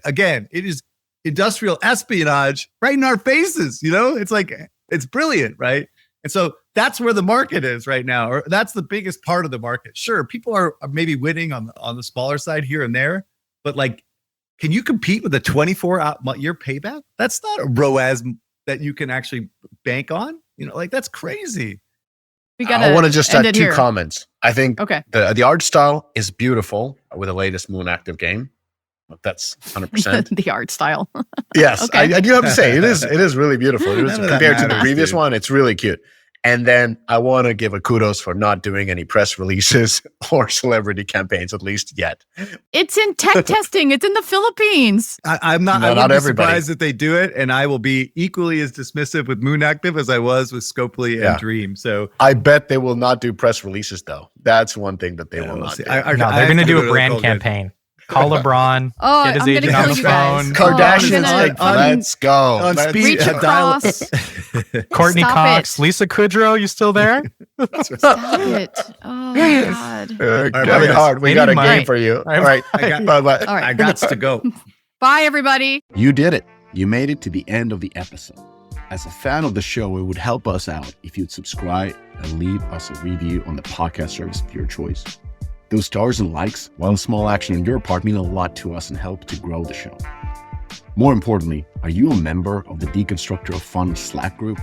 is industrial espionage right in our faces. It's like, it's brilliant, right? And so that's where the market is right now, or that's the biggest part of the market. Sure, people are maybe winning on the smaller side here and there, but like, can you compete with a 24-year payback? That's not a ROAS that you can actually bank on. Like, that's crazy. I want to just add 2 comments. I think okay. the art style is beautiful with the latest Moon Active game. That's 100%. The art style. Yes, okay. I do have to say it is really beautiful. It was, compared to the previous one, it's really cute. And then I want to give a kudos for not doing any press releases or celebrity campaigns, at least yet. It's in tech testing. It's in the Philippines. I'm not. I wouldn't be surprised that they do it, and I will be equally as dismissive with Moon Active as I was with Scopely and Dream. So I bet they will not do press releases, though. That's one thing that they will not do. They're going to do a brand campaign. Call LeBron, get his agent on the phone. Kardashians, let's go. On speed, dial. Courtney Cox, Lisa Kudrow, you still there? Stop it. Oh, my God. Coming hard. We got a game for you. All right. Bye-bye. I got to go. Bye, everybody. You did it. You made it to the end of the episode. As a fan of the show, it would help us out if you'd subscribe and leave us a review on the podcast service of your choice. Those stars and likes, while a small action on your part, mean a lot to us and help to grow the show. More importantly, are you a member of the Deconstructor of Fun Slack group?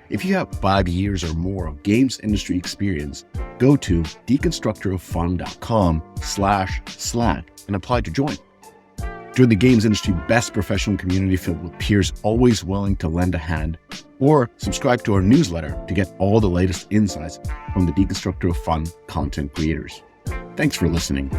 If you have 5 years or more of games industry experience, go to deconstructoroffun.com/Slack and apply to join. Join the games industry best professional community filled with peers always willing to lend a hand, or subscribe to our newsletter to get all the latest insights from the Deconstructor of Fun content creators. Thanks for listening.